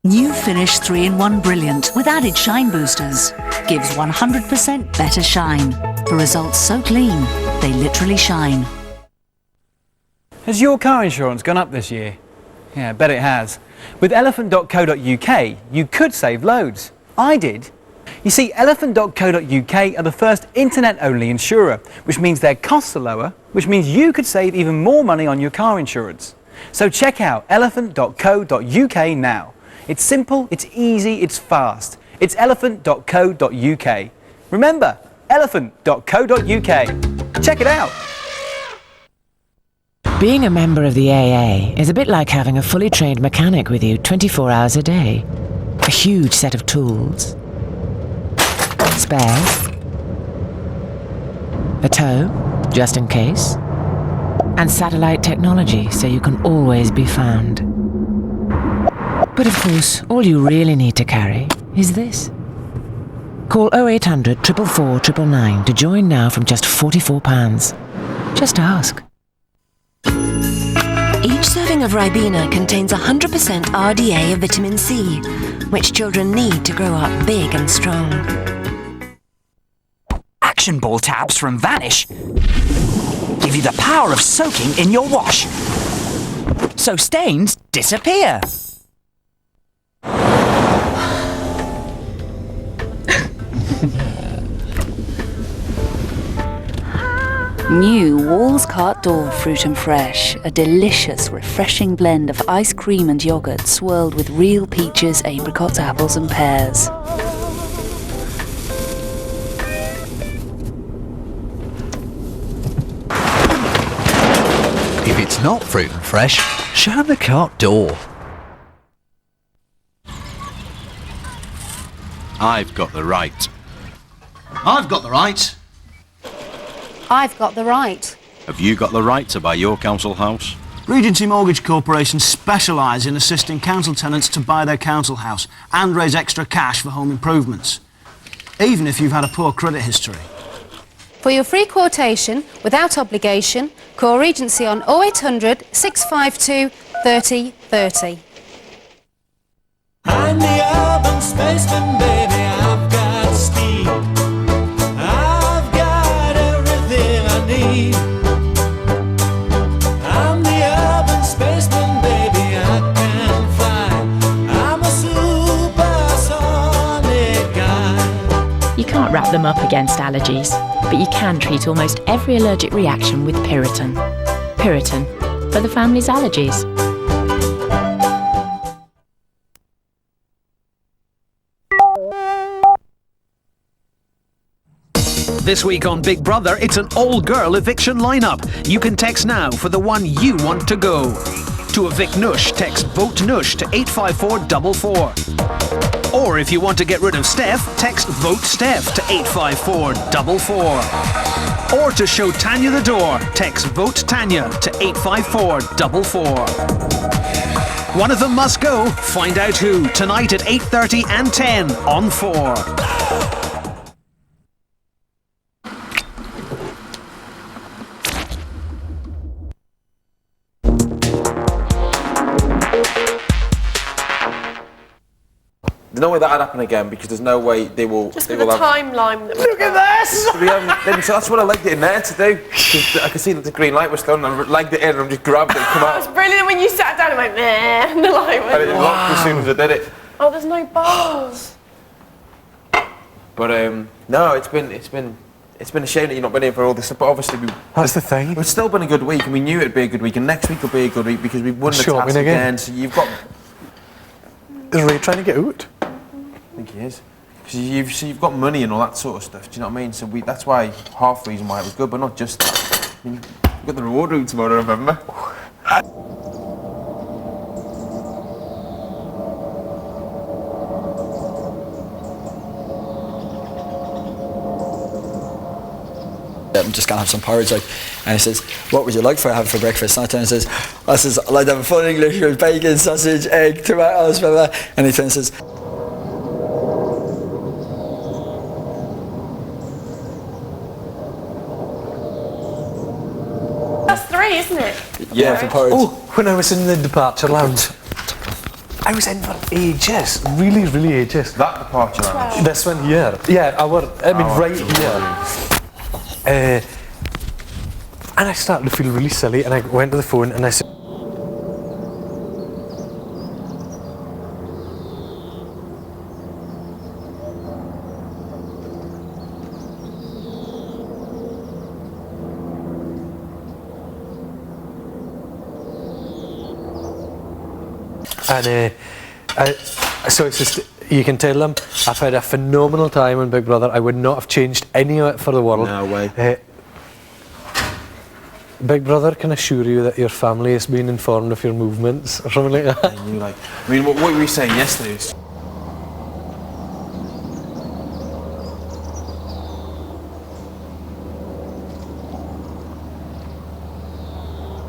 New Finish 3-in-1 Brilliant with added shine boosters gives 100% better shine for results so clean they literally shine. Has your car insurance gone up this year? Yeah, I bet it has. With elephant.co.uk, you could save loads. I did. You see, elephant.co.uk are the first internet-only insurer, which means their costs are lower, which means you could save even more money on your car insurance. So check out elephant.co.uk now. It's simple, it's easy, it's fast. It's elephant.co.uk. Remember, elephant.co.uk. Check it out. Being a member of the AA is a bit like having a fully trained mechanic with you 24 hours a day. A huge set of tools. Spares. A tow, just in case. And satellite technology so you can always be found. But of course, all you really need to carry is this. Call 0800 444 999 to join now from just £44. Just ask. Each serving of Ribena contains 100% RDA of vitamin C, which children need to grow up big and strong. Action ball tabs from Vanish give you the power of soaking in your wash. So stains disappear. New Walls Cart Door Fruit and Fresh, a delicious, refreshing blend of ice cream and yoghurt swirled with real peaches, apricots, apples and pears. If it's not fruit and fresh, show 'em the cart door. I've got the right. I've got the right. I've got the right. Have you got the right to buy your council house? Regency Mortgage Corporation specialise in assisting council tenants to buy their council house and raise extra cash for home improvements, even if you've had a poor credit history. For your free quotation, without obligation, call Regency on 0800 652 30 30. I'm the urban spaceman, baby, I've got speed. I've got everything I need. I'm the urban spaceman, baby, I can fly. I'm a supersonic guy. You can't wrap them up against allergies, but you can treat almost every allergic reaction with Piriton. Piriton, for the family's allergies. This week on Big Brother, it's an all-girl eviction lineup. You can text now for the one you want to go. To evict Nush, text Vote Nush to 85444. Or if you want to get rid of Steph, text Vote Steph to 85444. Or to show Tanya the door, text Vote Tanya to 85444. One of them must go. Find out who tonight at 8:30 and 10 on 4. There's no way that'd happen again because there's no way they will. Just they with will the timeline. Look at this! So that's what I liked it in there to do. 'Cause I could see that the green light was still, and I liked it in, and I just grabbed it and come It out. was brilliant when you sat down and went, meh, and the light went. And it locked as soon as I did it. Oh, there's no bars. But no, it's been a shame that you've not been here for all this stuff. But obviously, that's the thing. It's still been a good week, and we knew it'd be a good week, and next week will be a good week because we've won the Sure, task win again. again. So you've got. Is Ray trying to get out? I think he is. Because you've got money and all that sort of stuff. Do you know what I mean? So that's why half the reason why it was good, but not just that. I mean, you've got the reward room tomorrow, remember? I'm just gonna have some porridge, like, and he says, "What would you like for have for breakfast?" And I turn and says, "I like to have a full English with bacon, sausage, egg, tomatoes, blah, blah." And he turns and says, That's 3, isn't it? "Yeah, for porridge." Oh, when I was in the departure lounge, I was in for ages, really, really ages. That departure lounge? This one here. Yeah, right here. And I started to feel really silly, and I went to the phone and I said, so it's just, you can tell them, I've had a phenomenal time on Big Brother. I would not have changed any of it for the world. No way. Big Brother can assure you that your family has been informed of your movements or something like that. And you what were we saying yesterday?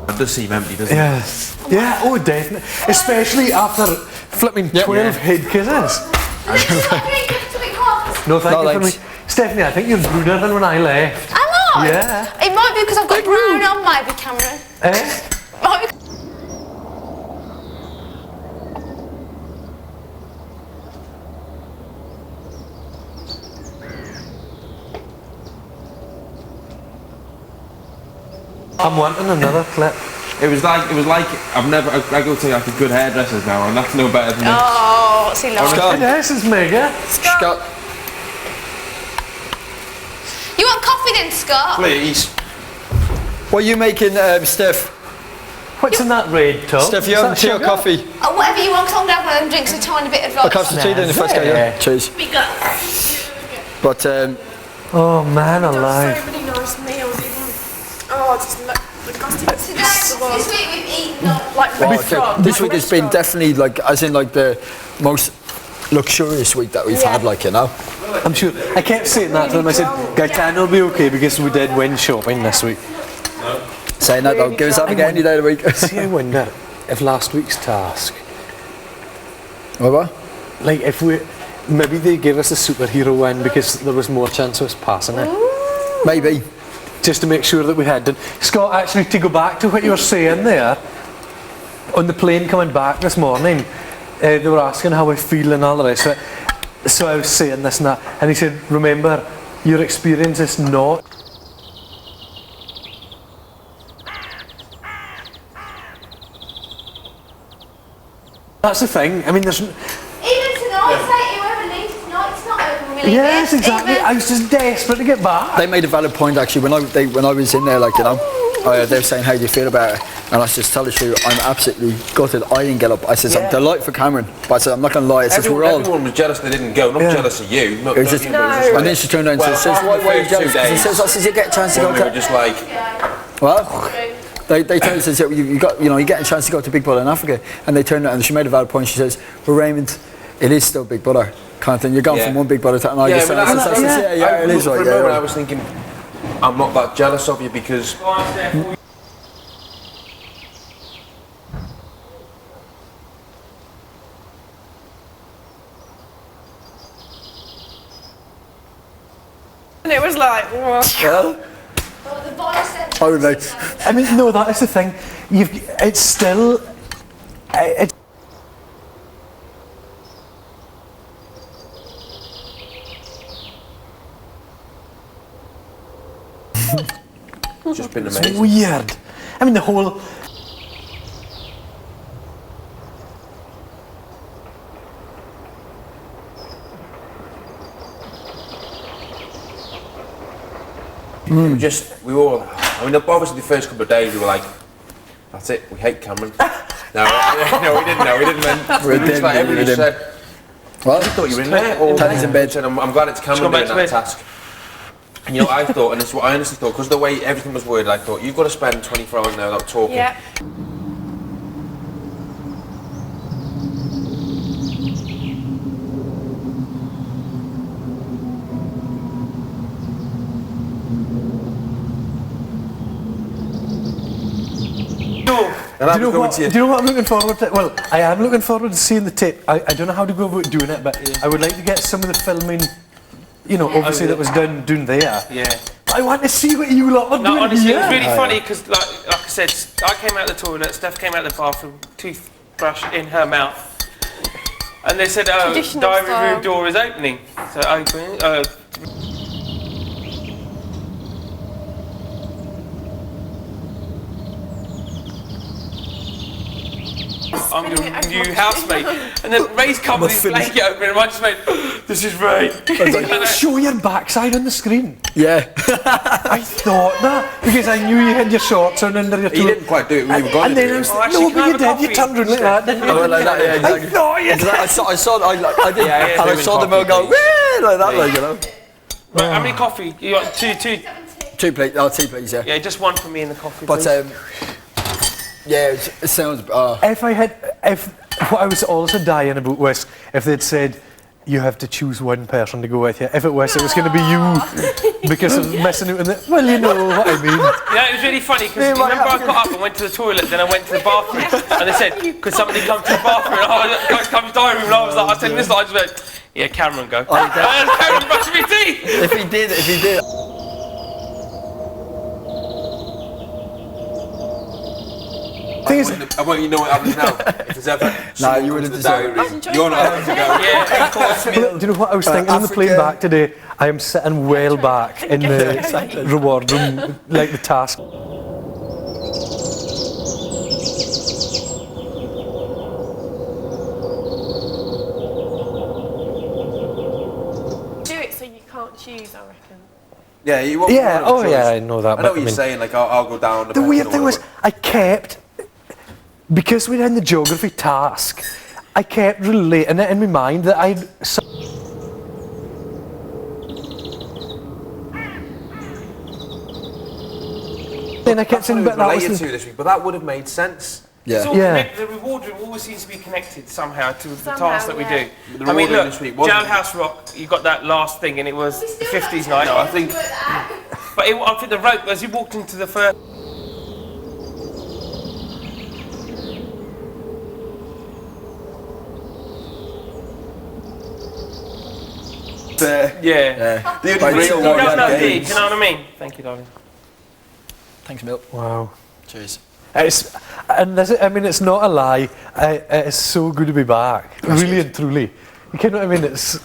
It does seem empty, doesn't Yes. Yeah, oh definitely. Especially after flipping 12 head kisses. No, thank you for me. Stephanie, I think you're ruder than when I left. Am I? Yeah. It might be because I've got brown on maybe, Cameron. Might be. I'm wanting another clip. It was like I go to like a good hairdresser's now, and that's no better than this. Oh, what's he like? Scott. This is mega. Scott. You want coffee then, Scott? Please. What are you making, Steph? What's in that red tub? Steph, you having tea or coffee? Oh, whatever you want, 'cause I'm going to have one of them drinks, a tiny bit of I'll have some tea then if that's okay, yeah. Cheers. But, oh man alive. So many nice meals. Oh, just look. This week we've eaten like this week has been definitely like, as in like the most luxurious week that we've had, like, you know. I'm sure. I kept saying that to them. I said, Gaetano will be okay because we did win shopping this week. Saying that, though, give us that again any day of the week. See, I wonder if last week's task. What? Like, if we. Maybe they gave us a superhero win because there was more chance of us passing it. Maybe. Just to make sure that we had done. Scott, actually, to go back to what you were saying there, on the plane coming back this morning, they were asking how I feel and all the rest of it. So I was saying this and that, and he said, remember, your experience is not. That's the thing. I mean, there's. Even tonight, say whoever leaves tonight, it's not over really. Yes, exactly. I was just desperate to get back. They made a valid point actually when I was in there, like, you know, they were saying how do you feel about it, and I just tell the truth, I'm absolutely gutted. I didn't get up. I said I'm delighted for Cameron, but I said I'm not going to lie. Everyone was jealous they didn't go. Not jealous of you. It was just, and then she turned around and says, "Why are you jealous?" She says, "I says you get a chance to go." We were just like, well. They told us that you get a chance to go to Big Brother in Africa, and they turned around and she made a valid point. She says, "Well, Raymond, it is still Big Brother, kind of thing. You're going from one Big Brother to another." it is. It is right. I was thinking, I'm not that jealous of you because. And it was like, whoa. I mean, no, that is the thing. It's still. It's. Just been amazing. It's weird. I mean, the whole. We all. I mean, obviously the first couple of days we were like, that's it. We hate Cameron. No, we didn't know. We didn't. Like everybody just said. What? I thought you were in there all day. In bed. I'm glad it's Cameron doing that task. And you know, I thought, and it's what I honestly thought, because the way everything was worded, I thought you've got to spend 24 hours now without talking. Yeah. Do you know what I'm looking forward to? Well, I am looking forward to seeing the tape. I don't know how to go about doing it, but I would like to get some of the filming, you know, obviously that was done there. Yeah. I want to see what you lot are doing. Honestly, here. it was really funny because, like I said, I came out of the toilet, Steph came out of the bathroom, toothbrush in her mouth, and they said, "Oh, diary room door is opening." So opening. I'm your new housemate, and then Ray's come with his blanket open, and I just went, "This is Ray." Show your backside on the screen. Yeah. I thought that because I knew you had your shorts on under your. He didn't quite do it. We were going and then I was like, "No, but you did. You turned around like that, didn't you?" Like that, yeah, exactly. I thought you did. I saw the milk go like that, like, you know. Right, how many coffee? You got two. 2 plates. Oh, 2 plates, yeah. Yeah, just one for me in the coffee. But yeah, it sounds. If what I was also dying about was if they'd said you have to choose one person to go with you. If it was going to be you because of messing out in the. Well, you know what I mean. Yeah, it was really funny because remember I got up and went to the toilet, then I went to the bathroom, and they said, "Could somebody come to the bathroom?" And I come to the diary room, and I was like, I said this, I just went, "Yeah, Cameron, go." Cameron brushed me teeth. If he did. I want you to know what happens now. If there's ever you would have decided. You're not allowed to go. Yeah, of course. Do you know what I was thinking on the plane back today? I am sitting well back in the reward room, like the task. I reckon. Yeah, you won't. Yeah, won't have a choice. I know that. I but know what you're mean, saying. Like, I'll go down. the weird thing was, I kept, because we were in the geography task, I kept relating it in my mind that I'd. Then I kept saying, but that related was to this week, but that would have made sense. It's all Yeah. connected, the reward room always seems to be connected somehow to the Somehow, tasks that we yeah. do. The I mean, reward room look, this week wasn't- Jailhouse Rock, you got that last thing, and it was the 50s night. No, I think. But I think the rope, as you walked into the first. Yeah. The Right, only so real no, one You no, don't no, know, no. do you? Do you know what I mean? Thank you, darling. Thanks, Milt. Wow. Cheers. It's, and this, I mean, it's not a lie. It's so good to be back, really and truly. You know what I mean? It's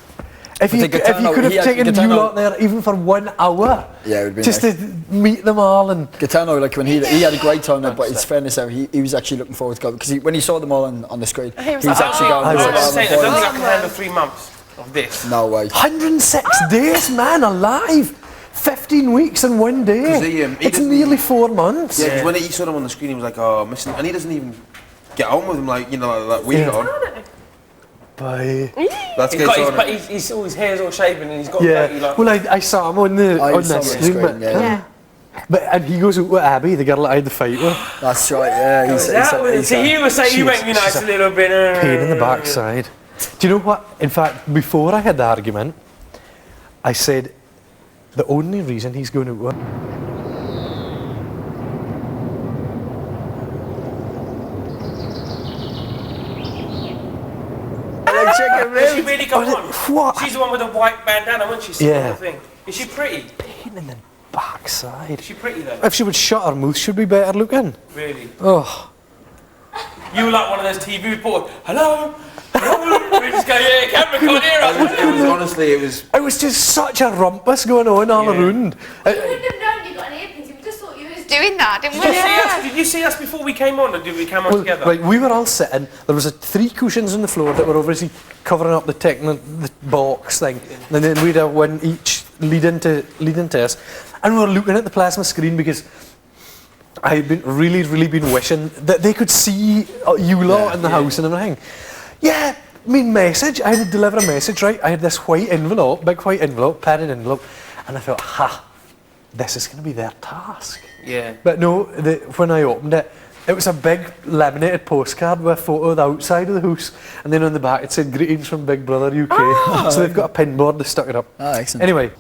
if you could have taken you lot there even for 1 hour, Yeah, it would be just nice. to meet them all and. Gaetano, like when he had a great time there, but it's fairness out, he was actually looking forward to go because when he saw them all on the screen, he was actually going. I "Oh, was saying, I don't think I I'm can handle 3 months of this. No way. 106 days, man, alive. 15 weeks in 1 day. 'Cause he It's doesn't nearly 4 months. Yeah, because when he saw them on the screen, he was like, "Oh, missing," and he doesn't even get on with him like like we Yeah. on. Bye. That's He's got Gaetano. his all his hair's all shaven and he's got Yeah. dirty, like. Well, I saw him on the I on saw the him on the screen, screen, but yeah. but and he goes out with Abby, the girl that I had the fight with. That's right. Yeah, So you were saying you make me nice a little bit. Pain in the backside. Do you know what? In fact, before I had the argument, I said the only reason he's going to. Does she really go on? What? She's the one with the white bandana, wasn't she? Yeah. Thing. Is she pretty? Pain in the backside. Is she pretty though? If she would shut her mouth, she'd be better looking. Really? Oh. You were like one of those TV reporters. Hello? Hello? We just go, yeah, camera can't hear us. It was honestly, it was. It was just such a rumpus going on all around. We wouldn't have known you got an earpiece. We just thought you was doing that, didn't we? Did you see us before we came on, or did we come on Well, together? right, we were all sitting. There was 3 cushions on the floor that were obviously covering up the box thing, and then we'd have one each leading to us, and we were looking at the plasma screen because I had been really been wishing that they could see you lot in the house and everything. Yeah, I mean, message. I would deliver a message, right? I had this white envelope, big white envelope, padded envelope, and I thought, this is going to be their task. Yeah. But no, when I opened it, it was a big laminated postcard with a photo of the outside of the house, and then on the back it said "Greetings from Big Brother UK." Oh. So they've got a pin board, they stuck it up. Oh, excellent. Anyway.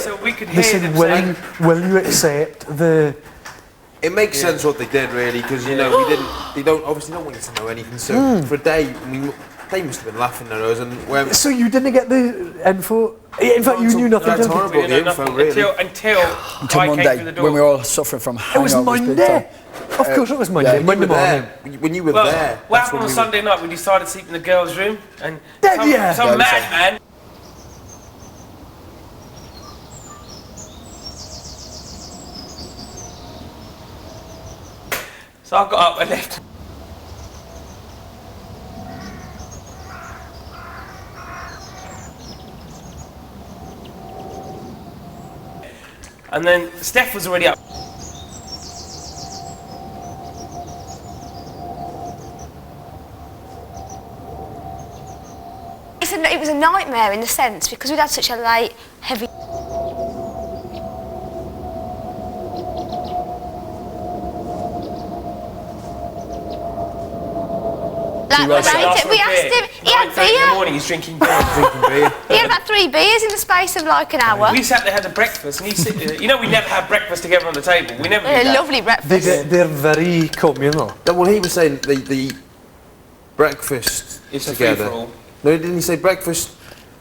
So we could They hear said, them saying, will you accept the... It makes sense what they did really, because they obviously don't want you to know anything. So for a day, I mean, they must have been laughing their nose. And when So you didn't get the info? In fact, you knew nothing. That's didn't you? horrible. The info really. until I came Monday, through the door. when we were all suffering from It was hangovers big Monday. time. Of course it was Monday. yeah, Monday You were morning. there. When you were Well, there. what that's happened when on we were- Sunday night? We decided to sleep in the girls' room, and Yeah. some madman. So I got up and left. And then Steph was already up. It was a nightmare in the sense because we'd had such a late, heavy. We asked him. He had 9:30 in the beer. morning, he's drinking beer. He had about 3 beers in the space of like an hour. We sat there, had the breakfast, and he said, you know, we never had breakfast together on the table. We never did that. Lovely breakfast. They're very communal. No, well, he was saying the breakfast It's a together. free-for-all. No, didn't he say breakfast,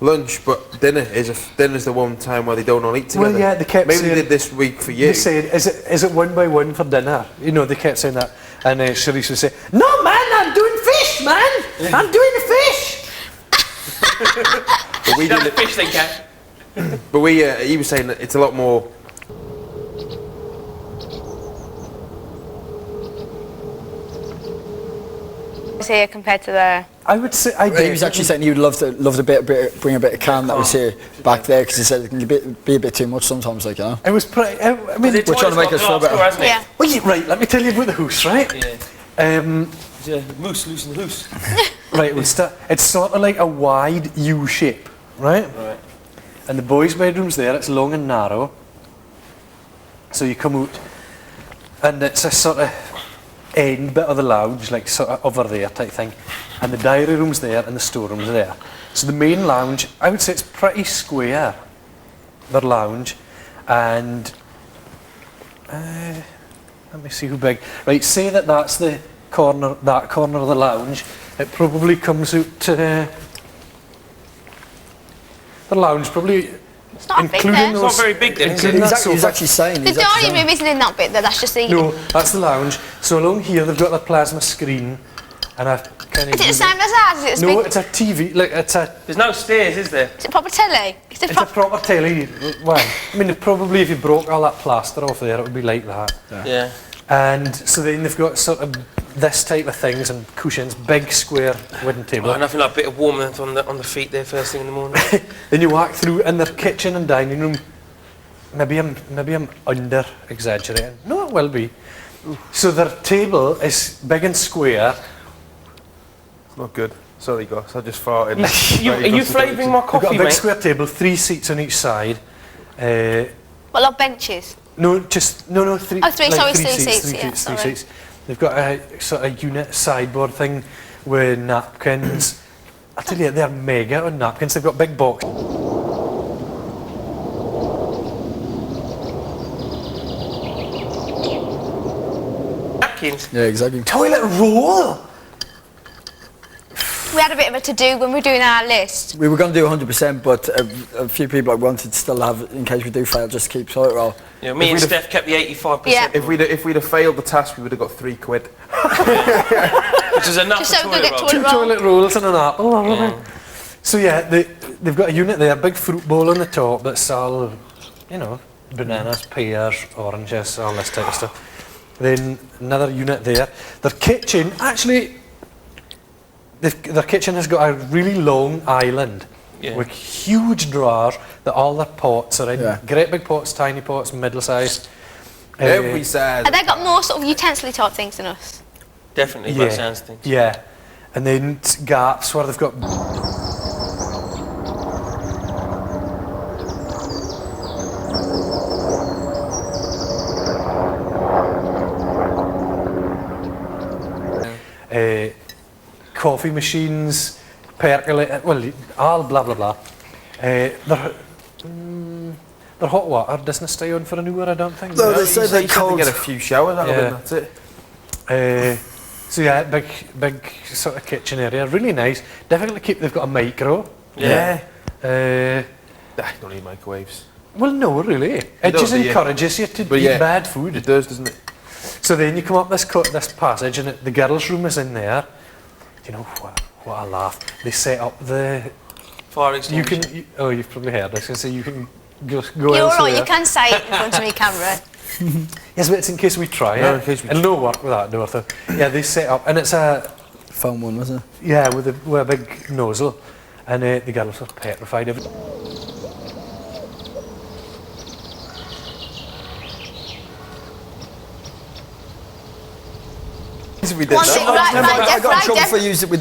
lunch, but dinner's the one time where they don't all eat together. Well, yeah, they kept Maybe saying, they did this week for you. They said, is it 1 by 1 for dinner? You know, they kept saying that. And Sharice would say, no man, I'm doing fish, man! I'm doing the fish! But we did did the fish then, Kat. But he was saying that it's a lot more. Here compared to there. I would say He was actually saying he would love to bring a bit of can that was here back there, because he said it can be a bit too much sometimes, like, you know. It was pretty. I mean, we're trying to make us feel better. Yeah. Well, right. Let me tell you about the house, right? Yeah. Moose loose in the hoose. Right. It's sort of like a wide U shape, right? Right. And the boys' bedroom's there. It's long and narrow. So you come out, and it's a sort of end bit of the lounge, like sort of over there type thing, and the diary room's there and the storeroom's there. So the main lounge, I would say it's pretty square, their lounge, and let me see how big. Right, say that's that corner of the lounge. It probably comes out to the lounge probably. It's not big then. It's not very big then. He's actually saying. The dining room isn't in that bit though, that's just the... No, that's the lounge. So along here they've got the plasma screen and a kind of... Is it the same as ours? Is it No, it's a TV, like it's a... There's no stairs, is there? Is it proper telly? It's a proper telly. Well, I mean, probably if you broke all that plaster off there, it would be like that. Yeah. And so then they've got sort of this type of things and cushions, big square wooden table. Oh, nothing like a bit of warmth on the feet there first thing in the morning. Then you walk through in their kitchen and dining room. Maybe I'm under exaggerating. No, it will be. So their table is big and square. It's not good. Sorry, Goss. I just farted. Are you flavouring my They've coffee, got a big mate? square table, 3 seats on each side. What, like benches? No, just no. Three. Oh, three. Like Sorry, three three seats. seats. Yeah, Three sorry. seats. They've got a sort of unit sideboard thing with napkins. I tell you, they're mega on napkins. They've got big boxes. Napkins. Yeah, exactly. Toilet roll. We had a bit of a to-do when we were doing our list. We were going to do 100%, but a few people wanted to still have, in case we do fail, just keep toilet roll. Yeah, me and Steph kept the 85%. Yeah. If we'd have failed the task, we would have got £3. Which is enough Just for so we toilet get roll. toilet 2 roll. toilet rolls and an apple. So yeah, they've got a unit there, a big fruit bowl on the top that's all, you know, bananas, pears, oranges, all this type of stuff. Then another unit there. Their kitchen, actually, their kitchen has got a really long island with huge drawers that all their pots are in. Yeah. Great big pots, tiny pots, middle sized. Every size. Have they got more sort of utensil type things than us? Definitely, by the sounds of things. Yeah. And then gaps where they've got... coffee machines, percolator, well, all blah blah blah. Their hot water doesn't stay on for an hour, I don't think. No, they say they cold. Get a few showers out of it, that's it. So yeah, big sort of kitchen area, really nice. Definitely they've got a micro. Yeah. Don't need microwaves. Well, no, really. It just encourages you to eat bad food. It does, doesn't it? So then you come up this passage, and the girls' room is in there. Do you know what a laugh? They set up the fire extinguisher. You've probably heard this. So you can go You're elsewhere. right, you can say it in front of me, camera. Yes, but it's in case we try No, it. in case we It'll no work with that door, though. Yeah, they set up, and it's a foam one, wasn't it? Yeah, with a big nozzle, and the girls are petrified of it. We did I got in trouble for using it with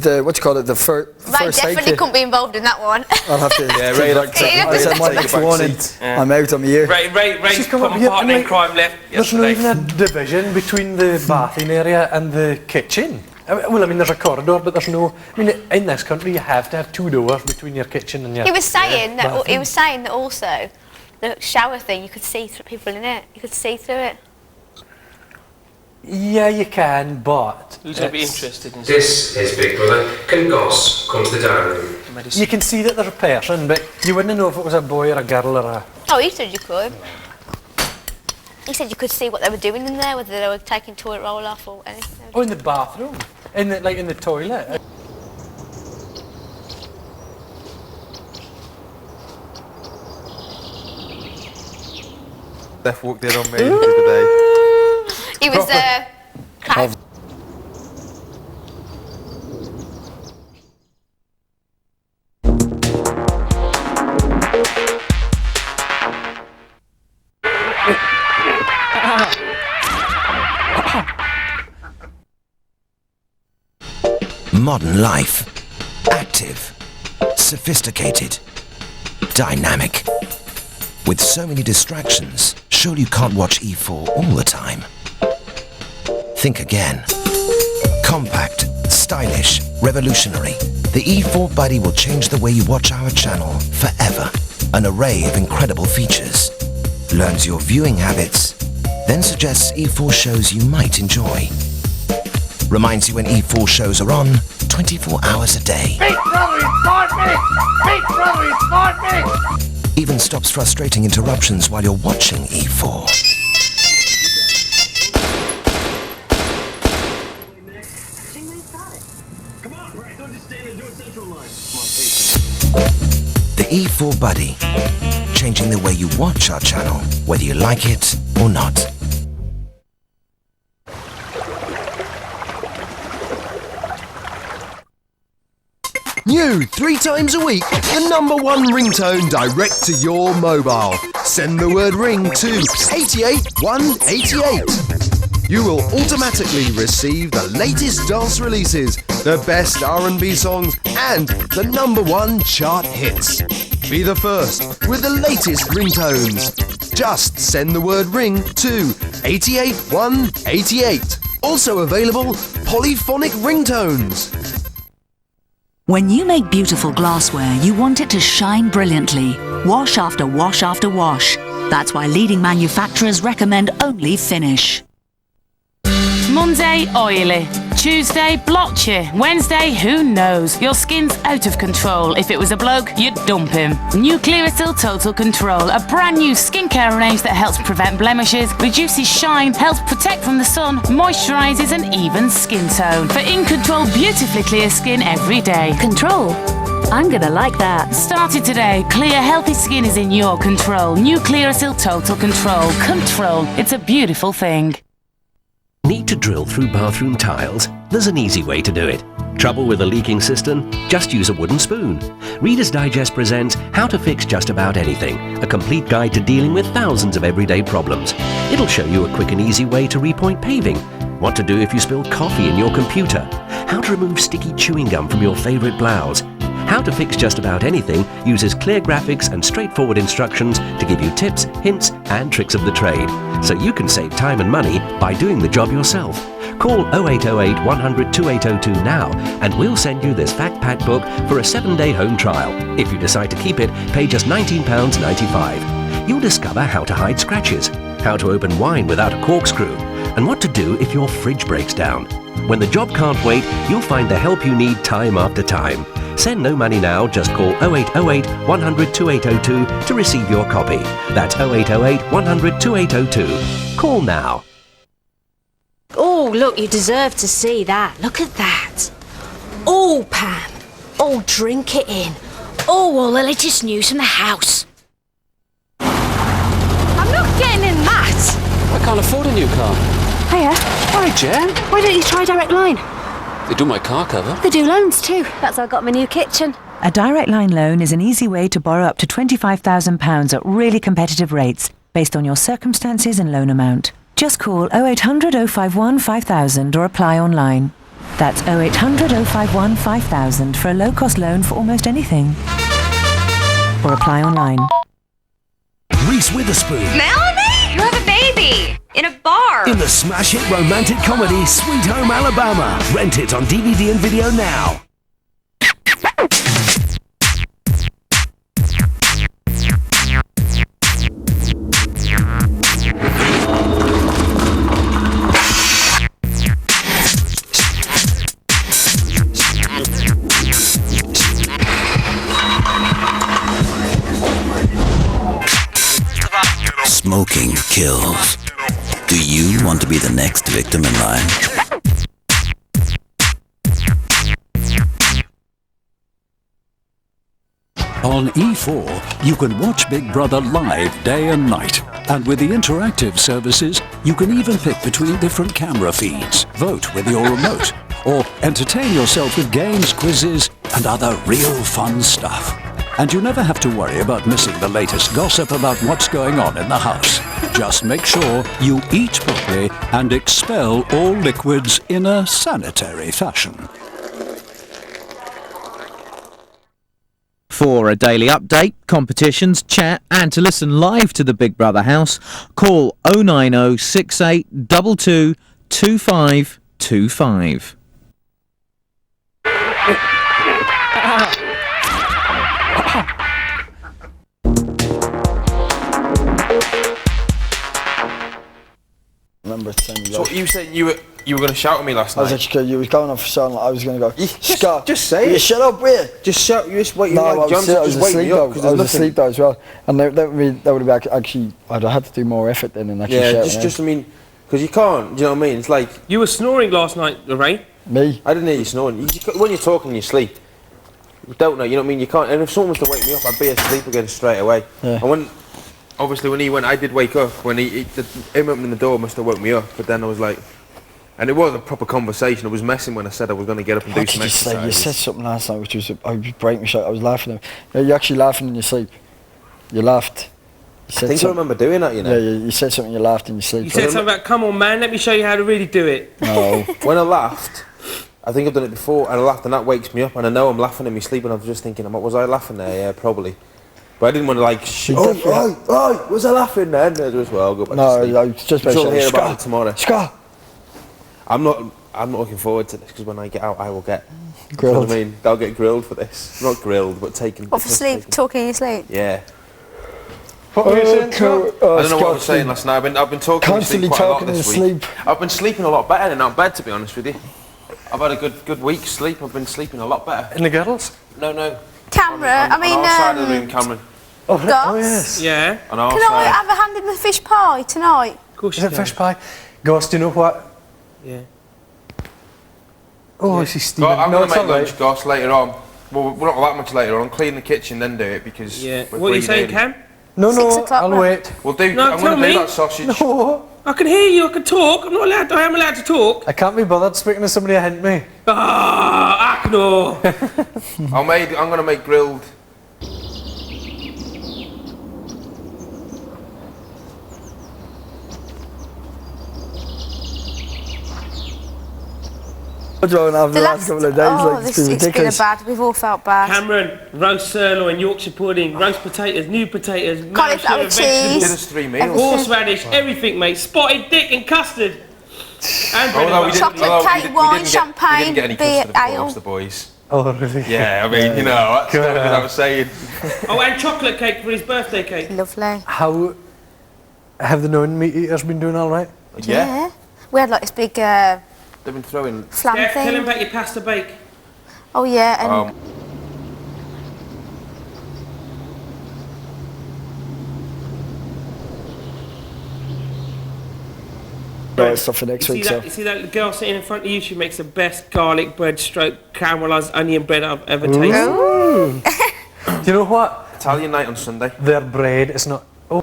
the what you call it, the first Right, definitely couldn't be involved in that one. I'll have to. Ray, I said my next warning. I'm out on the year. Ray's put my partner in crime left. There's not even a division between the bathing area and the kitchen. Well, I mean, there's a corridor, but there's no. I mean, in this country, you have to have 2 doors between your kitchen and your. He was saying that. bathroom. He was saying that also, the shower thing, you could see through people in it. You could see through it. Yeah, you can, but... Who's going to be interested in This is Big Brother. Can Goss come to the dining room? You can see that there's a person, but you wouldn't know if it was a boy or a girl or a... Oh, he said you could. He said you could see what they were doing in there, whether they were taking toilet roll off or anything. Oh, in the bathroom? In the toilet? Steph walked in on me today. He was Modern life. Active. Sophisticated. Dynamic. With so many distractions, surely you can't watch E4 all the time. Think again. Compact, stylish, revolutionary. The E4 Buddy will change the way you watch our channel forever. An array of incredible features. Learns your viewing habits, then suggests E4 shows you might enjoy. Reminds you when E4 shows are on 24 hours a day. Big Brother is smart me! Big Brother is smart me! Even stops frustrating interruptions while you're watching E4. The E4 Buddy, changing the way you watch our channel, whether you like it or not. New 3 times a week, the #1 ringtone direct to your mobile. Send the word ring to 88188. You will automatically receive the latest dance releases, the best R&B songs, and the #1 chart hits. Be the first with the latest ringtones. Just send the word ring to 88188. Also available, polyphonic ringtones. When you make beautiful glassware, you want it to shine brilliantly. Wash after wash after wash. That's why leading manufacturers recommend only Finish. Monday, oily. Tuesday, blotchy. Wednesday, who knows? Your skin's out of control. If it was a bloke, you'd dump him. New Clearasil Total Control, a brand new skincare range that helps prevent blemishes, reduces shine, helps protect from the sun, moisturises and evens skin tone. For in control, beautifully clear skin every day. Control? I'm gonna like that. Started today. Clear, healthy skin is in your control. New Clearasil Total Control. Control. It's a beautiful thing. Need to drill through bathroom tiles? There's an easy way to do it. Trouble with a leaking cistern? Just use a wooden spoon. Reader's Digest presents How to Fix Just About Anything, a complete guide to dealing with thousands of everyday problems. It'll show you a quick and easy way to repoint paving, what to do if you spill coffee in your computer, how to remove sticky chewing gum from your favourite blouse. How to Fix Just About Anything uses clear graphics and straightforward instructions to give you tips, hints and tricks of the trade, so you can save time and money by doing the job yourself. Call 0808 100 2802 now and we'll send you this fact pack book for a 7-day home trial. If you decide to keep it, pay just £19.95. You'll discover how to hide scratches, how to open wine without a corkscrew, and what to do if your fridge breaks down. When the job can't wait, you'll find the help you need time after time. Send no money now, just call 0808 100 2802 to receive your copy. That's 0808 100 2802. Call now. Oh, look, you deserve to see that. Look at that. Oh, Pam. Oh, drink it in. Oh, all the latest news from the house. I'm not getting in that. I can't afford a new car. Hiya. Hi, Jen. Why don't you try Direct Line? They do my car cover. They do loans too. That's how I got my new kitchen. A Direct Line loan is an easy way to borrow up to £25,000 at really competitive rates, based on your circumstances and loan amount. Just call 0800 051 5000 or apply online. That's 0800 051 5000 for a low-cost loan for almost anything. Or apply online. Reese Witherspoon. Melanie? You have a baby! In a bar! In the smash hit romantic comedy Sweet Home Alabama. Rent it on DVD and video now. didn't want to be the next victim in line. On E4, you can watch Big Brother live day and night. And with the interactive services, you can even pick between different camera feeds, vote with your remote, or entertain yourself with games, quizzes, and other real fun stuff. And you never have to worry about missing the latest gossip about what's going on in the house. Just make sure you eat properly and expel all liquids in a sanitary fashion. For a daily update, competitions, chat and to listen live to the Big Brother house, call 090 6822 2525. Remember saying So you said you were going to shout at me last I was night? actually, you was going off sounding like I was going to go, Scott, just say will you it. shut up, will you? Just shout. You just wait. No, I like was, Johnson, I was just wake asleep me up, though. 'cause I there's was nothing- asleep though as well. And that would have been actually, I'd have had to do more effort then and actually Yeah, shout. just I mean, because you can't. Do you know what I mean? It's like You were snoring last night, Lorraine. Me? I didn't hear you snoring. When you're talking in your sleep, you don't know. You know what I mean? You can't. And if someone was to wake me up, I'd be asleep again straight away. Yeah. And obviously when he went, I did wake up. When him opening the door must have woke me up. But then I was like, and it was a proper conversation. I was messing when I said I was going to get up and do some exercise. You said something last night which was, I was breaking my shot. I was laughing. You're actually laughing in your sleep. You laughed. You said I think I remember doing that, you know. Yeah, you said something, you laughed in your sleep. You said something about, come on, man, let me show you how to really do it. No. When I laughed, I think I've done it before, and I laughed, and that wakes me up, and I know I'm laughing in my sleep, and I was just thinking, was I laughing there? Yeah, probably. But I didn't want to like, was I laughing then? It was, well, I'll go back to sleep. I was just about to You'll say, hear about Scott, it tomorrow. Scott! I'm not looking forward to this, because when I get out, I will get grilled. You know what I mean? I'll get grilled for this. Not grilled, but taken. What, for sleep? Talking in your sleep? Yeah. What were you saying, Scott? I don't know what I was saying last night. I've been talking in Constantly sleep quite a lot talking in this your week. sleep. I've been sleeping a lot better than out of bed, to be honest with you. I've had a good week's sleep. I've been sleeping a lot better. In the girls? No. Camera, On our side of the room, Cameron. Gus? yes. Yeah. On our Can side. I have a hand in the fish pie tonight? Of course Is you it can. fish pie? Gus, do you know what? Yeah. Oh, she's steaming. I'm No, going it's to make all lunch, right. Goss, later on. Well, we're not that much later on. Clean the kitchen, then do it, because... Yeah. we're What are you saying, pretty Cam? No, 6 o'clock, I'll man. wait. We'll do... No, I'm tell going to do me. that sausage. No, I can hear you, I can talk. I'm not allowed to, I am allowed to talk. I can't be bothered speaking to somebody who hint me. Ah, Akno. I'm going to make grilled... What's wrong after the last couple of days? Like, it's been it's been a ridiculous. bad. We've all felt bad. Cameron, roast sirloin, Yorkshire pudding, roast potatoes, new potatoes, Cauliflower mashed cheese. Did us 3 meals. horseradish, everything, mate. Spotted dick and custard. And bread Although and we butter. didn't, although Chocolate cake, wine, champagne, we didn't get any beer, custard, of ale. course, the boys. Oh, really? Yeah, I mean, you know, that's what I was saying. Oh, and chocolate cake for his birthday cake. Lovely. How have the non-meat eaters been doing all right? Yeah. We had like this big They've been throwing... flam Yeah, thing. tell him about your pasta bake. Oh yeah, and Stuff for next week, so. You see that girl sitting in front of you? She makes the best garlic bread stroke caramelised onion bread I've ever tasted. Ooh. Do you know what? Italian night on Sunday. Their bread is not... Oh.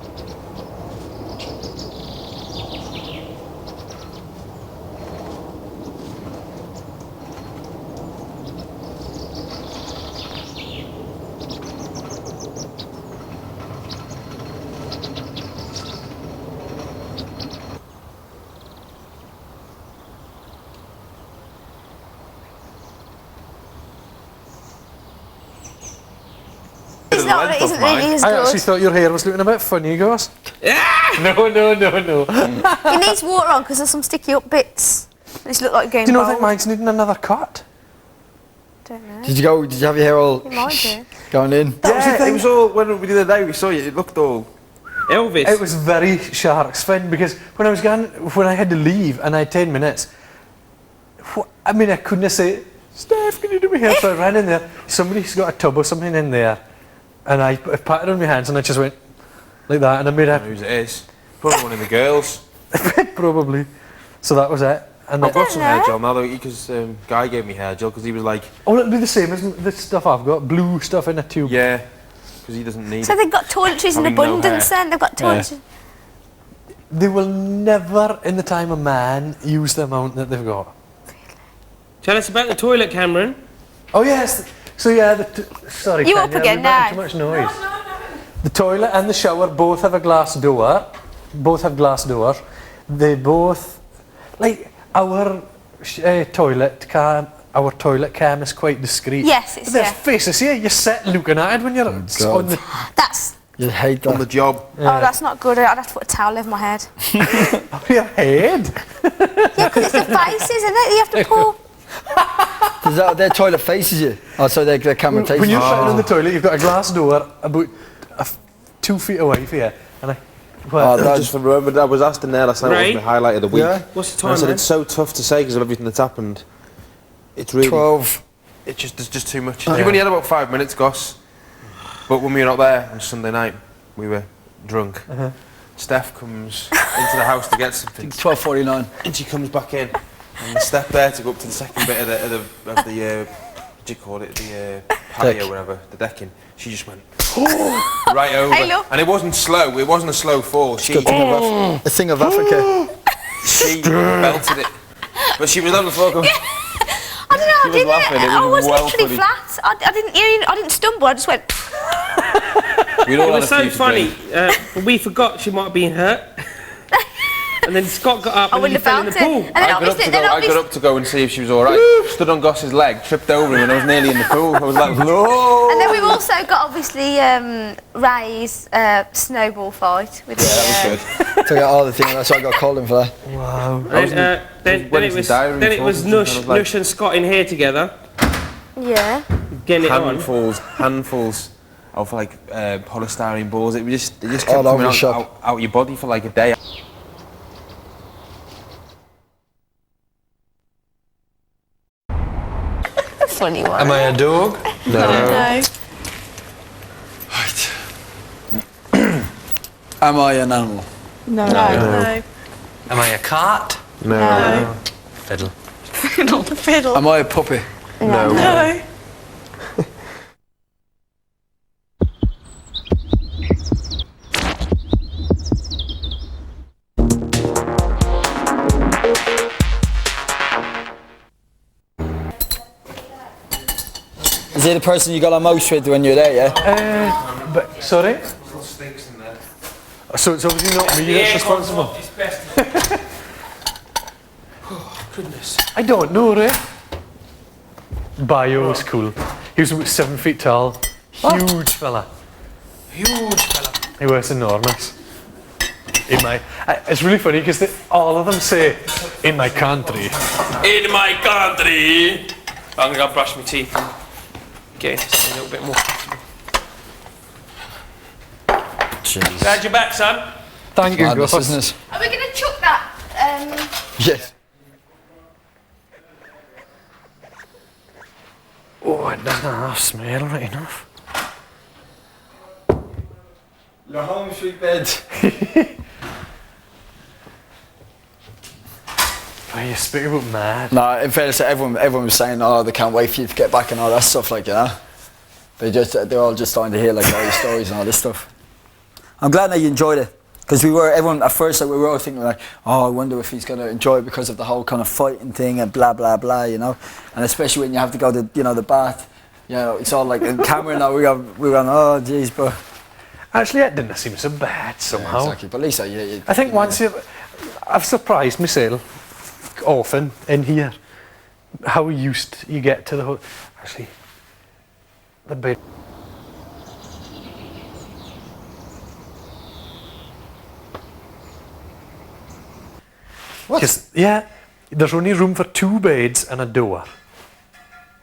it's not. It isn't really as I actually good. thought your hair was looking a bit funny, Gus. No. It needs water on because there's some sticky up bits. They just look like going Do you not bald. think mine's needing another cut? Don't know. Did you have your hair all It might do. going in? Yeah, it was all... When we the other day we saw you, it looked all... Elvis. It was very shark's fin because when I had to leave and I had 10 minutes, I mean, I couldn't say, Steph, can you do my hair? So I ran in there. Somebody's got a tub or something in there, and I patted on my hands and I just went like that, and I made a... Whose it is? Probably one of the girls. Probably. So that was it. And I've got some hair gel now, though, because Guy gave me hair gel because he was like... Oh, it'll be the same as the stuff I've got. Blue stuff in a tube. Yeah, because he doesn't need So it. they've got toiletries in Having no abundance hair. then? They've got toiletries. They will never, in the time of man, use the amount that they've got. Tell us about the toilet, Cameron. Oh, yes. So, yeah, sorry, You Tanya, up again we're now? making too much noise. The toilet and the shower both have a glass door. Both have glass doors. They both... Like, our toilet cam is quite discreet. Yes, it's, There's yeah. faces here. You sit looking at it when you're on the... That's... You hate that. On the job. Oh, that's not good. I'd have to put a towel over my head. Your head? Yeah, because it's the faces, isn't it? You have to pull... Is that their toilet faces you? Oh, so their camera takes When you. you're sitting in the toilet, you've got a glass door about 2 feet away from you. And I just remembered, I was asked in there last night what was the highlight of the week. Yeah? What's the And I time, said man? it's so tough to say because of everything that's happened. It's really... 12. There's just too much. You only had about 5 minutes, Goss. But when we were not there on Sunday night, we were drunk. Steph comes into the house to get something. 12:49. And she comes back in. And the step there to go up to the second bit of the what do you call it? The patio or whatever, the decking. She just went right over. Hey, look. And it wasn't slow. It wasn't a slow fall. She A thing of Africa. she belted it. But she was on the floor going... I don't know, She was laughing, it I was was well literally funny. flat. I didn't stumble, I just went... We'd all It had was a so few to funny. drink. We forgot she might have been hurt. And then Scott got up I and then he wouldn't fell have in the felt pool. it. And then obviously... I got up to go and see if she was alright. Stood on Goss's leg, tripped over him and I was nearly in the pool. I was like, no! And then we've also got, obviously, Ray's snowball fight. With That was good. Took out all the things, that's why I got called in for that. Wow. Then it was Nush and Scott in here together. Yeah. Getting it on. handfuls of like polystyrene balls. It just kept All over coming the shop. out your body for like a day. Funny one. Am I a dog? No. Am I an animal? No. Am I a cat? No. Fiddle. Fiddle. Am I a puppy? No. Is he the person you got on most with when you're there, yeah? But, sorry? So it's obviously not me that's responsible. Oh, goodness. I don't know, Ray. Bio was cool. He was about 7 feet tall. Huge fella. Huge fella. He was enormous. It's really funny because all of them say, in my country. In my country. I'm gonna go brush my teeth and get into something a little bit more comfortable. Jeez. Glad you're back, son. Thank you, Madness, Gus. isn't it? Are we going to chuck that? Yes. Oh, it doesn't half smell right enough. Your home sweet bed. Oh, you speak about mad. No, in fairness, everyone was saying, oh, they can't wait for you to get back and all that stuff, like, you know. They're all just starting to hear like all your stories and all this stuff. I'm glad that you enjoyed it, because everyone at first, like, we were all thinking like, oh, I wonder if he's going to enjoy it because of the whole kind of fighting thing and blah blah blah, you know. And especially when you have to go to, you know, the bath, you know, it's all like in camera now. We're going, oh, jeez, but Actually, it didn't seem so bad somehow. yeah, exactly. But at least I think once I've surprised myself often in here how used you get to the whole. Actually, the bed. What? Yeah, there's only room for 2 beds and a door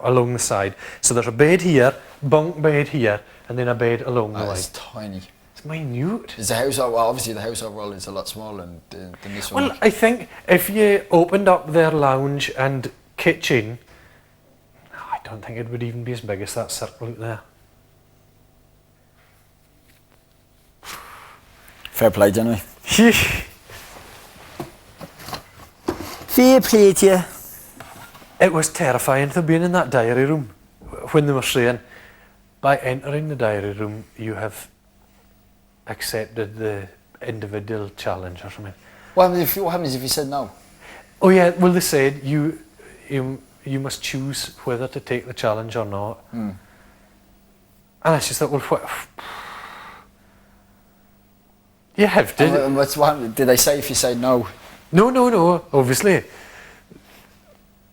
along the side. So there's a bed here, bunk bed here, and then a bed along the way. It's tiny. It's minute. Is the house, well, obviously the house overall is a lot smaller than this one. Well, I think if you opened up their lounge and kitchen, I don't think it would even be as big as that circle out there. Fair play, Jenny. Fair play to you. It was terrifying to be in that diary room when they were saying, by entering the diary room, you have accepted the individual challenge or something. What happens if you said no? Oh yeah, well they said you must choose whether to take the challenge or not. And I just thought, well, what? You have to. And what happened? Did they say if you say no? No, obviously. It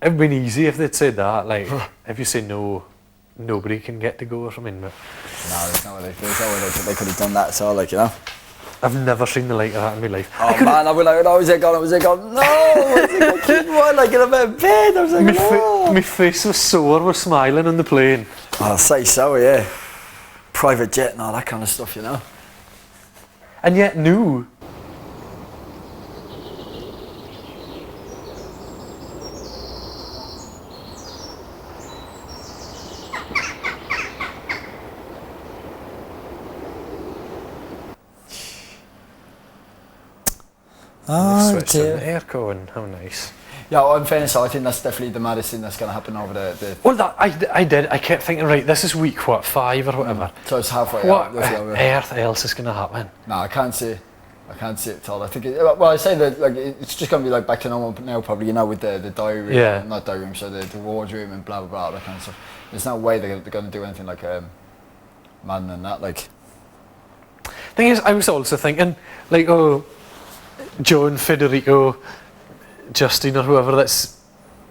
would have been easy if they'd said that, like, if you say no, nobody can get to go or something, but... No, there's no way they could have done that at all, like, you know? I've never seen the like of that in my life. Oh man, I was like, no, I was like, no! I was like, I keep one, like, in a bed, I was like, no! My face was sore, I was smiling on the plane. I'll say so, yeah. Private jet and all that kind of stuff, you know? And yet, no. Switched on the aircon, how nice. Yeah, well, in fairness, I think that's definitely the maddest thing that's going to happen over the... Well, that, I kept thinking, right, this is week, what, 5 or whatever. So it's halfway what out. What earth else is going to happen? No, I can't see it at all. I think, well, I say that like it's just going to be like back to normal now, probably, you know, with the diary room, not diary room, so the wardroom and blah, blah, blah, that kind of stuff. There's no way they're going to do anything like madder than that, like... Thing is, I was also thinking, like, oh, Joan, Federico, Justin or whoever that's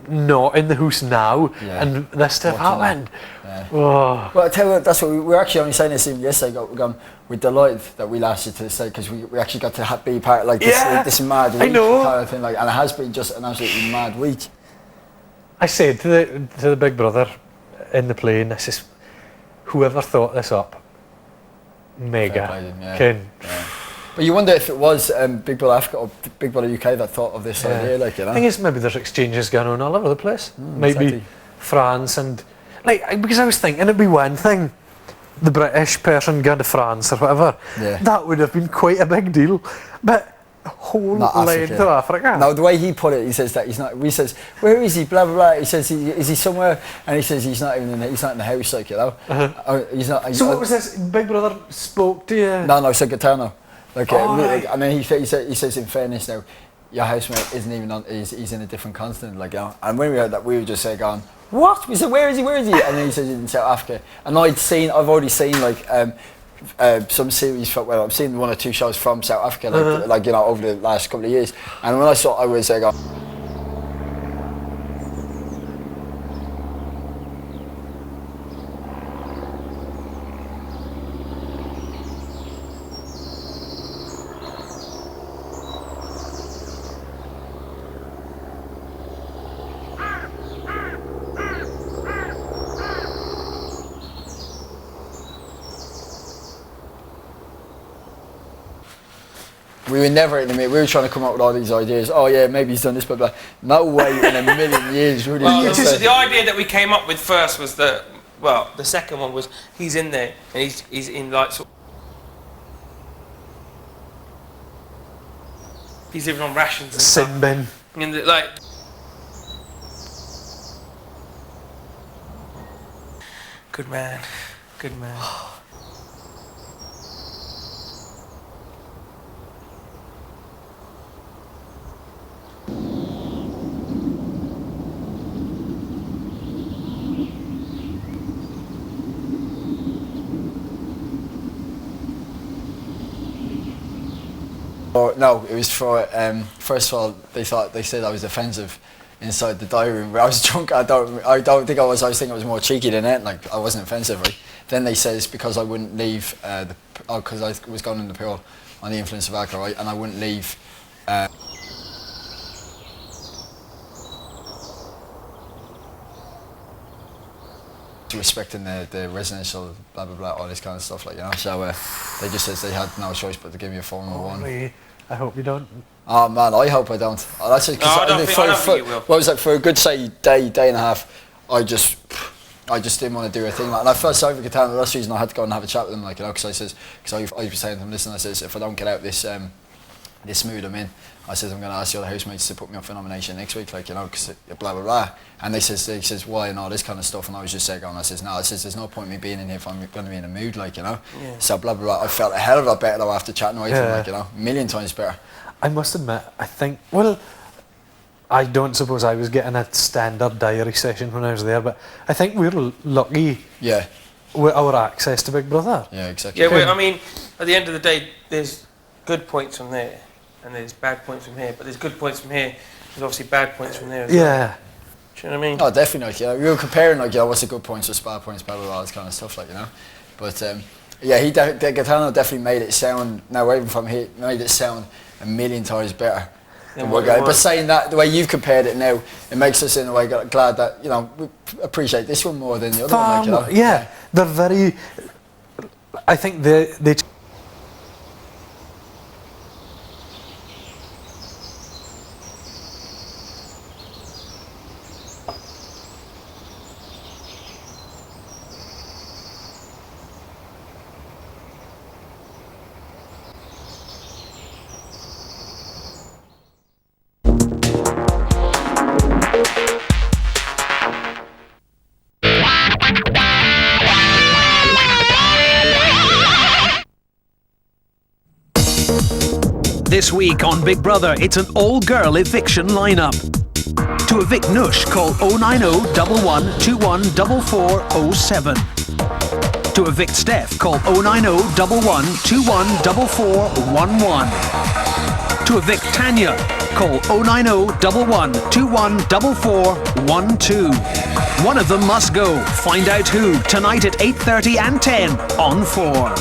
not in the house now, and this stuff happened. Yeah. Oh. Well, I tell you what, that's what we were actually only saying this even yesterday. We're delighted that we lasted to say, because we actually got to be part of like this mad week. I know. Kind of thing, like, and it has been just an absolutely mad week. I said to the big brother in the plane, I says, whoever thought this up, mega. But you wonder if it was Big Brother Africa or Big Brother UK that thought of this idea, like, you know? I think it's maybe there's exchanges going on all over the place. Maybe exactly. France and... Like, because I was thinking it'd be one thing, the British person going to France or whatever. Yeah. That would have been quite a big deal. But whole length of Africa. No, the way he put it, he says that he's not... We says, where is he? Blah, blah, blah. He says, is he somewhere? And he says he's not even in the house, like, you know? He's not... So what was this? Big Brother spoke to you? No, said Gaetano. Like, and then he says, in fairness now, your housemate isn't even on, he's in a different continent, like, you know. And when we heard that, we were just going, what? We said, where is he? And then he said he's in South Africa. And I've already seen, like, some series from, well, I've seen 1 or 2 shows from South Africa, like, you know, over the last couple of years. And when I saw it, I was like, we were never in the middle. We were trying to come up with all these ideas. Oh yeah, maybe he's done this, but no way in a million years. Really. Well, the idea that we came up with first was that. Well, the second one was he's in there and he's in like sort. He's living on rations and stuff. Sin bin. And like. Good man. Good man. No, it was for, first of all, they said I was offensive inside the diary room. Where I was drunk, I don't think I was thinking I was more cheeky than it, like I wasn't offensive, right? Then they said it's because I wouldn't leave, because I was going in the pool on the influence of alcohol, right? And I wouldn't leave. Respecting the residential blah blah blah, all this kind of stuff, like, you know. So they just said they had no choice but to give me a 4-1. I hope you don't. Oh man, I hope I don't. That's it. I don't think you will. Well, it was like for a good day and a half. I just didn't want to do a thing like. And I first started with Gaetano. That's the reason I had to go and have a chat with him, like, you know, because I was saying to him, listen, I says if I don't get out this mood I'm in, I says, I'm going to ask the other housemates to put me up for nomination next week, like, you know, because blah, blah, blah. And they says, why, and all this kind of stuff. And I was just saying, I says, no, I says, there's no point me being in here if I'm going to be in a mood, like, you know. Yeah. So blah, blah, blah. I felt a hell of a lot better though after chatting away to him, like, you know, a million times better. I must admit, I think, well, I don't suppose I was getting a stand-up diary session when I was there, but I think we're lucky with our access to Big Brother. Yeah, exactly. Yeah, well, I mean, at the end of the day, there's good points from there, and there's bad points from here, but there's good points from here, there's obviously bad points from there as well. Do you know what I mean? Oh, definitely, like, yeah. We were comparing, like, you know, what's the good points, what's bad points, blah, blah, blah, all this kind of stuff, like, you know. But, yeah, Gaetano definitely made it sound, now even from here, made it sound a million times better. But saying that, the way you've compared it now, it makes us in a way glad that, you know, we appreciate this one more than the other one. Like, you know? Yeah, they're very, I think they This week on Big Brother, it's an all-girl eviction lineup. To evict Nush, call 090 11 21 4407. To evict Steph, call 090 11 21 4411. To evict Tanya, call 090 11 21 4412. One of them must go. Find out who tonight at 8:30 and 10 on 4.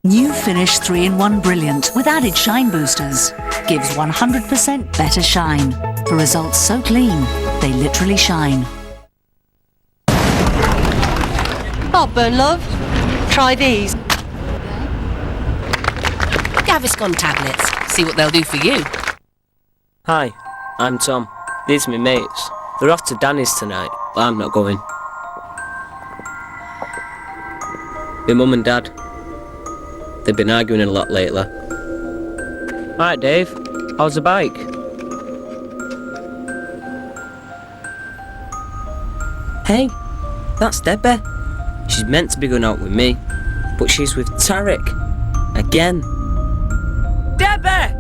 New Finish 3-in-1 Brilliant with added shine boosters gives 100% better shine. The results so clean, they literally shine. Heartburn, love. Try these. Gaviscon tablets. See what they'll do for you. Hi, I'm Tom. These are my mates. They're off to Danny's tonight, but I'm not going. My mum and dad. They've been arguing a lot lately. Alright, Dave. How's the bike? Hey, that's Debbie. She's meant to be going out with me, but she's with Tarek. Again. Debbie!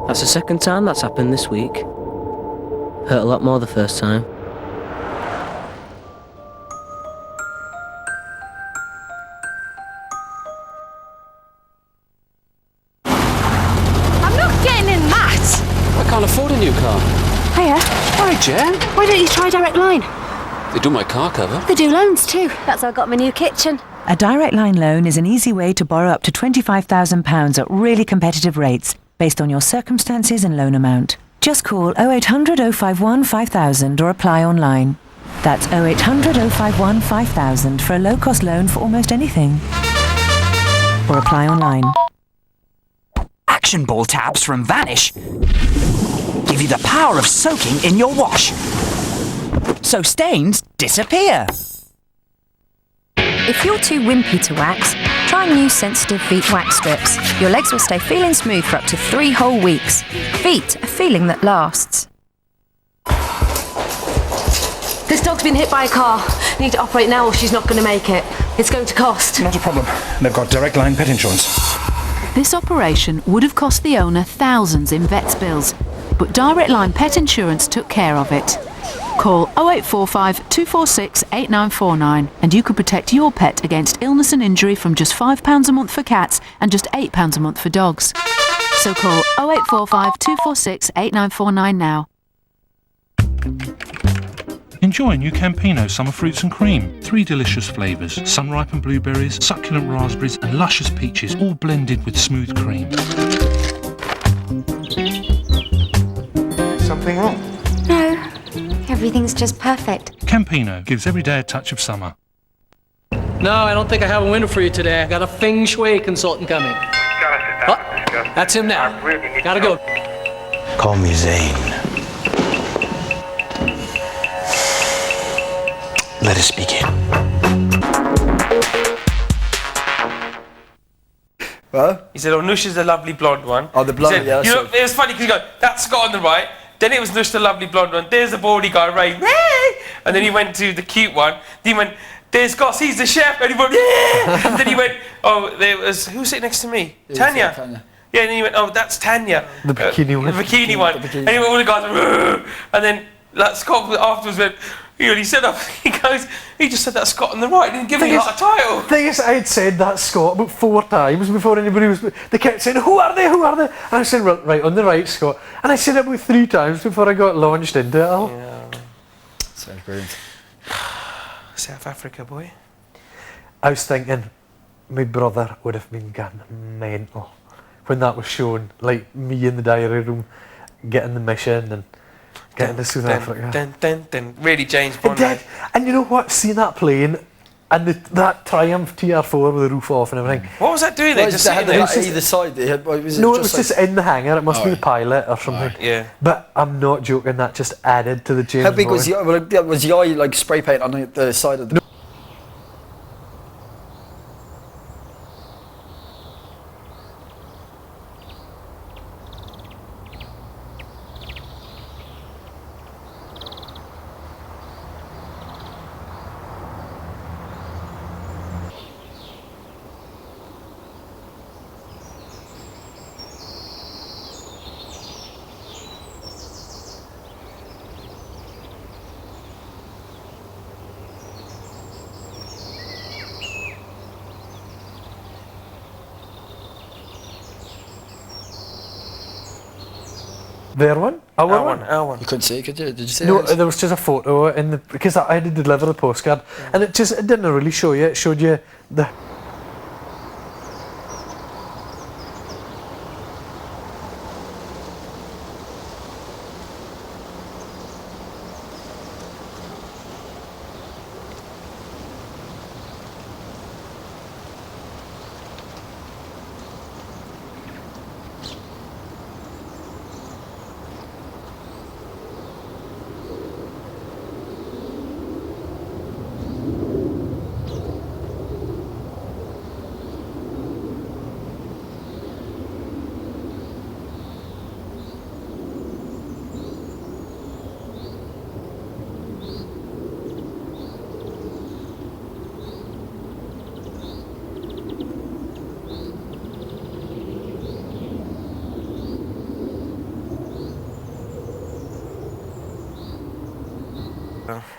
That's the second time that's happened this week. Hurt a lot more the first time. I'm not getting in that! I can't afford a new car. Hiya. Hi, Jen. Why don't you try Direct Line? They do my car cover. They do loans too. That's how I got my new kitchen. A Direct Line loan is an easy way to borrow up to £25,000 at really competitive rates based on your circumstances and loan amount. Just call 0800 051 5000 or apply online. That's 0800 051 5000 for a low-cost loan for almost anything. Or apply online. Action Ball tabs from Vanish give you the power of soaking in your wash, so stains disappear. If you're too wimpy to wax, try new Sensitive Feet wax strips. Your legs will stay feeling smooth for up to 3 whole weeks. Feet, a feeling that lasts. This dog's been hit by a car. Need to operate now or she's not going to make it. It's going to cost. Not a problem. They've got Direct Line pet insurance. This operation would have cost the owner thousands in vet's bills, but Direct Line Pet Insurance took care of it. Call 0845 246 8949 and you could protect your pet against illness and injury from just £5 a month for cats and just £8 a month for dogs. So call 0845 246 8949 now. Enjoy new Campino Summer Fruits and Cream. 3 delicious flavours: sun-ripened blueberries, succulent raspberries and luscious peaches, all blended with smooth cream. Something wrong? No, everything's just perfect. Campino gives every day a touch of summer. No, I don't think I have a window for you today. I got a feng shui consultant coming. Oh, that's him now. Gotta go. Call me Zane. Let us begin. What? He said, "Oh, Nush is the lovely blonde one." Oh, the blonde, He said, yeah. You know, it was funny because he goes, "That's Scott on the right." Then it was Nush, the lovely blonde one. There's the baldy guy, Ray. And then he went to the cute one. Then he went, "There's Goss, he's the chef." And he went, "Yeah." And then he went, "Oh, there was who was sitting next to me? Tanya." Tanya. Yeah, and then he went, "Oh, that's Tanya." The bikini one. The bikini one. The bikini. And he went, all the guys went, "Rrr." And then like, Scott afterwards went, he said, he goes, he just said that Scott on the right, didn't give him a title. Thing is, I had said that Scott about 4 times before anybody was. They kept saying, "Who are they? Who are they?" And I said, "Right, on the right, Scott." And I said it about 3 times before I got launched into it all. Yeah. Sounds brilliant. South Africa, boy. I was thinking, my brother would have been gone mental when that was shown. Like me in the diary room, getting the mission and getting to South Africa. Really James Bond. It did. And you know what? Seeing that plane and that Triumph TR4 with the roof off and everything. What was that doing there? Just sitting there? Either side. They had, was No, it was just in the hangar. It must be the pilot or something. Yeah. But I'm not joking. That just added to the James How big was Bond. the eye? Was the eye like spray paint on the side of the? Their one? Our one? Our one. You couldn't see, could you? Did you see? No, ours? there was just a photo in the because I had to deliver the postcard, and it didn't really show you. It showed you the.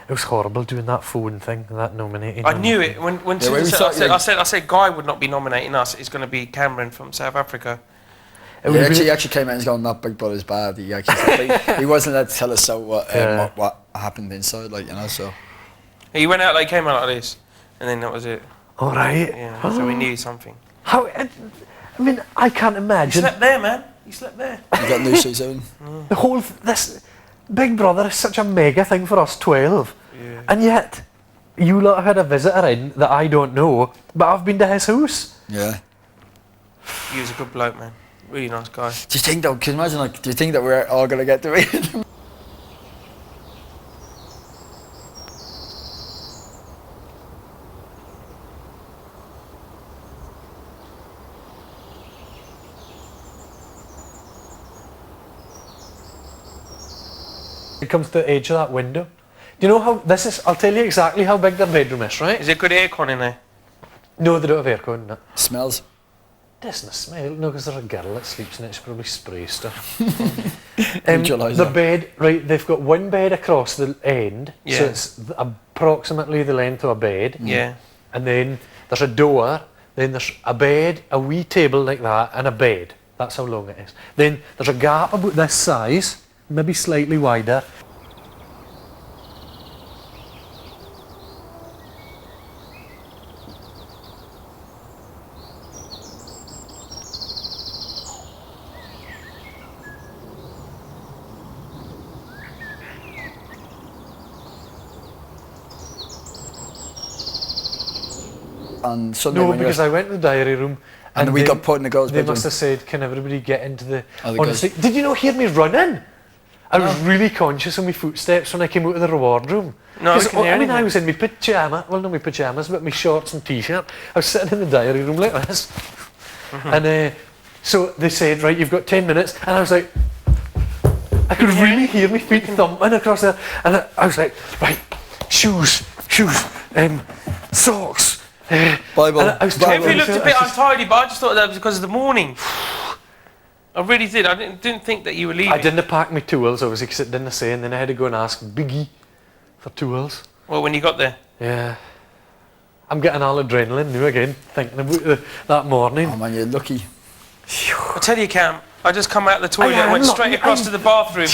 It was horrible doing that phone thing, that nominating. I knew it when Yeah, when we Susan said, started- I said Guy would not be nominating us. It's going to be Cameron from South Africa. Yeah, he actually came out and he's going, "That Big Brother's bad." He actually said, he wasn't allowed to tell us what happened inside, like, you know. So He went out, like, came out like this, and then that was it. All right. Yeah, so we knew something. How? I mean, I can't He imagine. slept there, man. He slept there. you got new shoes on. The whole this Big Brother is such a mega thing for us 12, and yet you lot had a visitor in that I don't know, but I've been to his house. Yeah. He was a good bloke, man. Really nice guy. Do you think though? Can you imagine? Like, do you think that we're all gonna get to meet him? It comes to the edge of that window. Do you know how this is? I'll tell you exactly how big their bedroom is, right? Is there good aircon in there? No, they don't have aircon in it. Smells. Doesn't smell. No, because there's a girl that sleeps in it. She probably sprays stuff. Neutralise the it. bed, right? They've got one bed across the end, so Yeah. it's approximately the length of a bed. Yeah. And then there's a door. Then there's a bed, a wee table like that, and a bed. That's how long it is. Then there's a gap about this size, maybe slightly wider. And Sunday No, when because I went to the diary room And we got put in the girls' They bedroom. must have said, can everybody get into the... Oh, Honestly, did you not hear me running? I was really conscious of my footsteps when I came out of the reward room. No, I can hear I mean, anything. I was in my pyjama, well, not my pyjamas, but my shorts and t-shirt. I was sitting in the diary room like this. And so they said, right, you've got 10 minutes. And I was like, I could really hear my feet thumping across there. And I was like, right, shoes, socks. Bible. And I was Every looked a bit untidy, but I just thought that was because of the morning. I really did. I didn't think that you were leaving. I didn't pack my tools, obviously, because it didn't say, and then I had to go and ask Biggie for tools. Well, when you got there. Yeah. I'm getting all adrenaline now again, thinking about that morning. Oh man, you're lucky. I tell you, Cam, I just come out of the toilet and went straight across to the bathroom.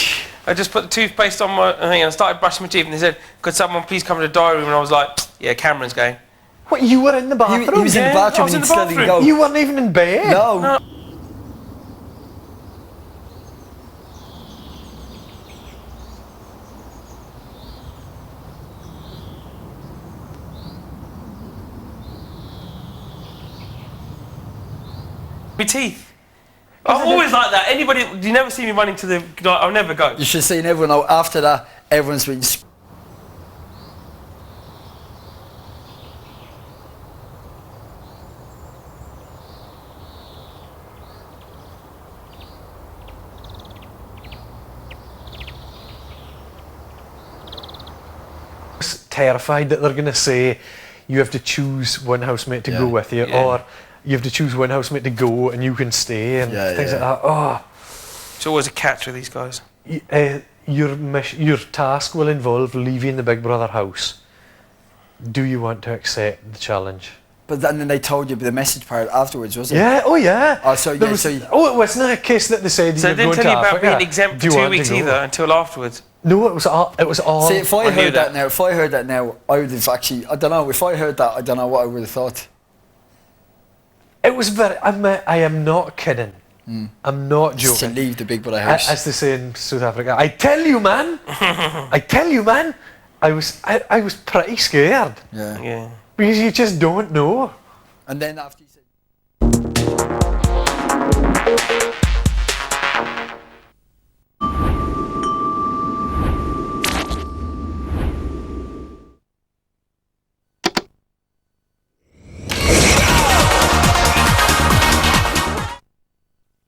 I just put the toothpaste on my thing and I started brushing my teeth, and they said, could someone please come to the diary room? And I was like, yeah, Cameron's going. What, you were in the bathroom? He was in the bathroom and he still didn't go. You weren't even in bed? No. My teeth. I'm always like that. Anybody, you never see me running to the... I'll never go. You should have seen everyone out. After that, everyone's been... Terrified that they're going to say you have to choose one housemate to go with you, or you have to choose one housemate to go and you can stay, and things like that. Oh, it's always a catch with these guys. Your task will involve leaving the Big Brother house. Do you want to accept the challenge? But then they told you the message part afterwards, was it? Yeah, oh yeah. Oh, so, it wasn't a case that they said so you're they didn't going tell you to about Africa. being exempt Do for you 2 want to weeks go? either, until afterwards. No, it was all... See, if I heard that now, I would have actually... I don't know, if I heard that, I don't know what I would have thought. It was very... I am not kidding. I'm not joking. Just to leave the Big Brother house. As they say in South Africa, I tell you, man. I tell you, man. I was pretty scared. Yeah. Because you just don't know. And then after you said...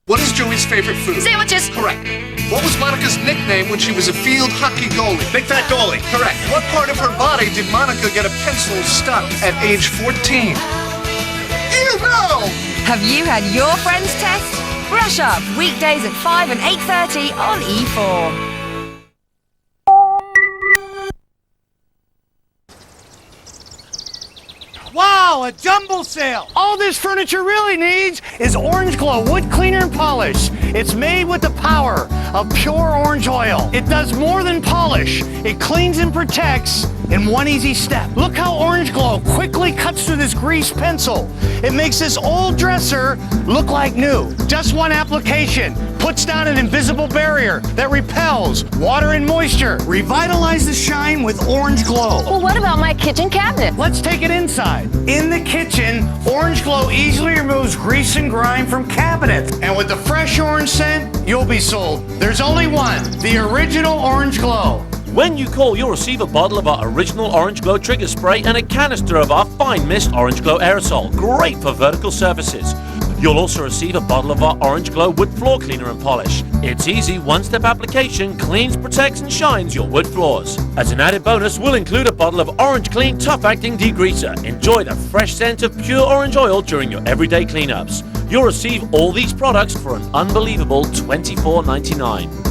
What is Joey's favorite food? Sandwiches. Correct. What was Monica's nickname when she was a field hockey goalie? Big fat goalie. Correct. What part of her body did Monica get a pencil stuck at age 14? You know! Have you had your friend's test? Brush Up, weekdays at 5 and 8:30 on E4. Wow, a jumbo sale! All this furniture really needs is Orange Glow Wood Cleaner and Polish. It's made with the power of pure orange oil. It does more than polish. It cleans and protects in one easy step. Look how Orange Glow quickly cuts through this grease pencil. It makes this old dresser look like new. Just one application puts down an invisible barrier that repels water and moisture. Revitalize the shine with Orange Glow. Well, what about my kitchen cabinet? Let's take it inside. In the kitchen, Orange Glow easily removes grease and grime from cabinets. And with the fresh orange scent, you'll be sold. There's only one, the original Orange Glow. When you call, you'll receive a bottle of our original Orange Glow trigger spray and a canister of our Fine Mist Orange Glow aerosol. Great for vertical surfaces. You'll also receive a bottle of our Orange Glow wood floor cleaner and polish. It's easy, one-step application, cleans, protects and shines your wood floors. As an added bonus, we'll include a bottle of Orange Clean Tough-Acting Degreaser. Enjoy the fresh scent of pure orange oil during your everyday cleanups. You'll receive all these products for an unbelievable $24.99.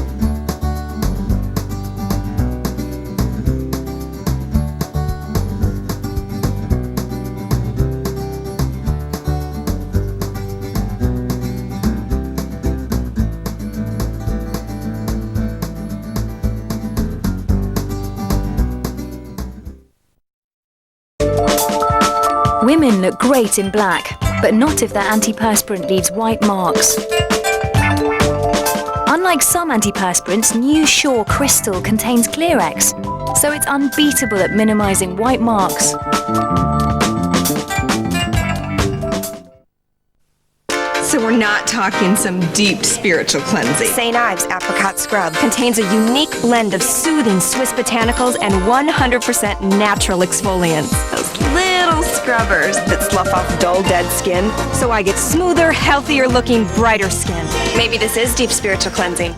Women look great in black, but not if their antiperspirant leaves white marks. Unlike some antiperspirants, new Shore Crystal contains Clear-X, so it's unbeatable at minimising white marks. not talking some deep spiritual cleansing. St. Ives Apricot Scrub contains a unique blend of soothing Swiss botanicals and 100% natural exfoliants. Those little scrubbers that slough off dull, dead skin, so I get smoother, healthier looking, brighter skin. Maybe this is deep spiritual cleansing.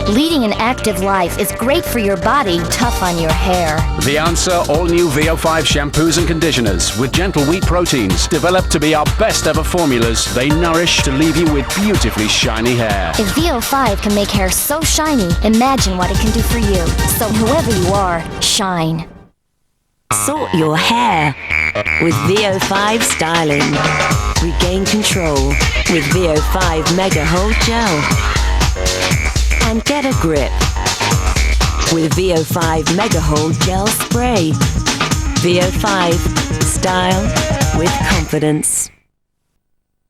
Leading an active life is great for your body, tough on your hair. The Answer all-new VO5 shampoos and conditioners with gentle wheat proteins developed to be our best ever formulas. They nourish to leave you with beautifully shiny hair. If VO5 can make hair so shiny, imagine what it can do for you. So whoever you are, shine. Sort your hair with VO5 styling. Regain control with VO5 Mega Hold Gel. And get a grip with VO5 Mega Hold Gel Spray. VO5 style with confidence.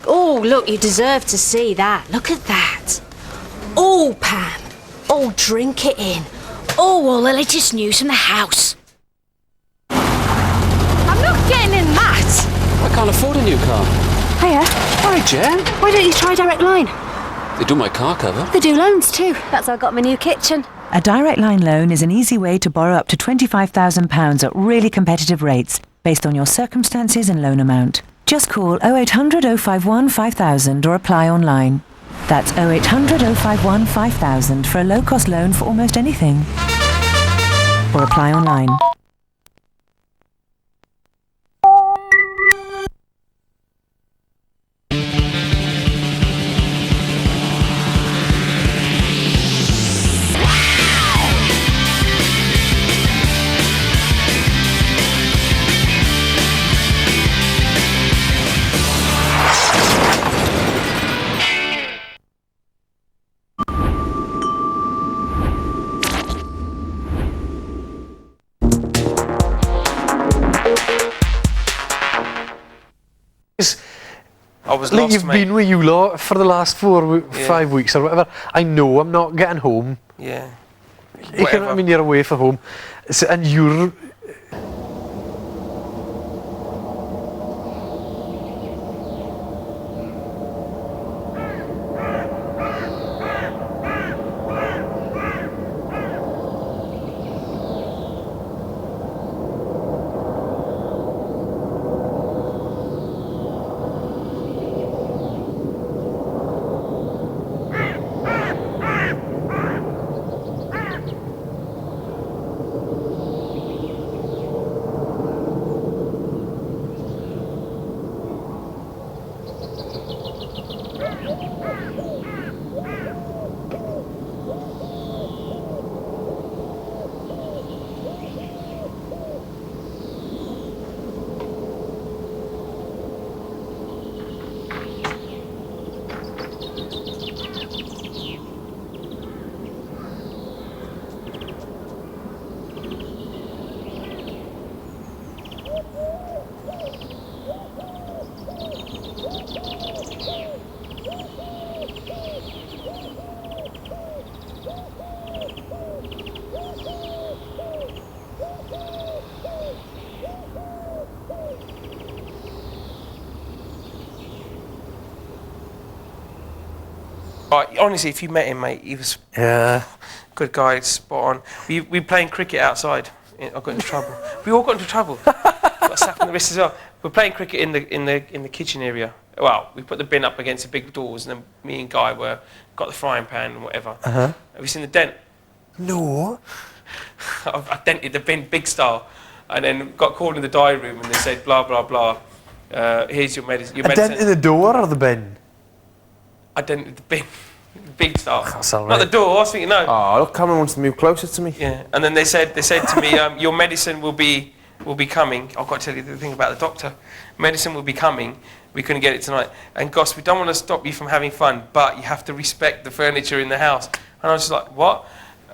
Oh, look, you deserve to see that. Look at that. Oh, Pam. Oh, drink it in. Oh, all the latest news from the house. I'm not getting in that. I can't afford a new car. Hiya. Hi, Jen. Why don't you try Direct Line? They do my car cover. They do loans too. That's how I got my new kitchen. A Direct Line loan is an easy way to borrow up to £25,000 at really competitive rates based on your circumstances and loan amount. Just call 0800 051 5000 or apply online. That's 0800 051 5000 for a low-cost loan for almost anything. Or apply online. I was like lost, you've mate. been with you lot for the last 5 weeks or whatever. I know I'm not getting home. Yeah. You know what I mean? You're away from home, so, and you're. Honestly, if you met him, mate, he was good guy, spot on. We playing cricket outside. I got into trouble. We all got into trouble. Got a slap on the wrist as well. We're playing cricket in the kitchen area. Well, we put the bin up against the big doors, and then me and Guy got the frying pan and whatever. Have you seen the dent? No. I dented the bin big style, and then got called in the diary room, and they said blah blah blah. Here's your medicine. A dent in the door or the bin? I dented the bin. Big style. That's all Not the door, I was thinking, no. Oh, look, Cameron wants to move closer to me. Yeah, and then they said to me, your medicine will be coming. I've got to tell you the thing about the doctor. Medicine will be coming. We couldn't get it tonight. And Goss, we don't want to stop you from having fun, but you have to respect the furniture in the house. And I was just like, what?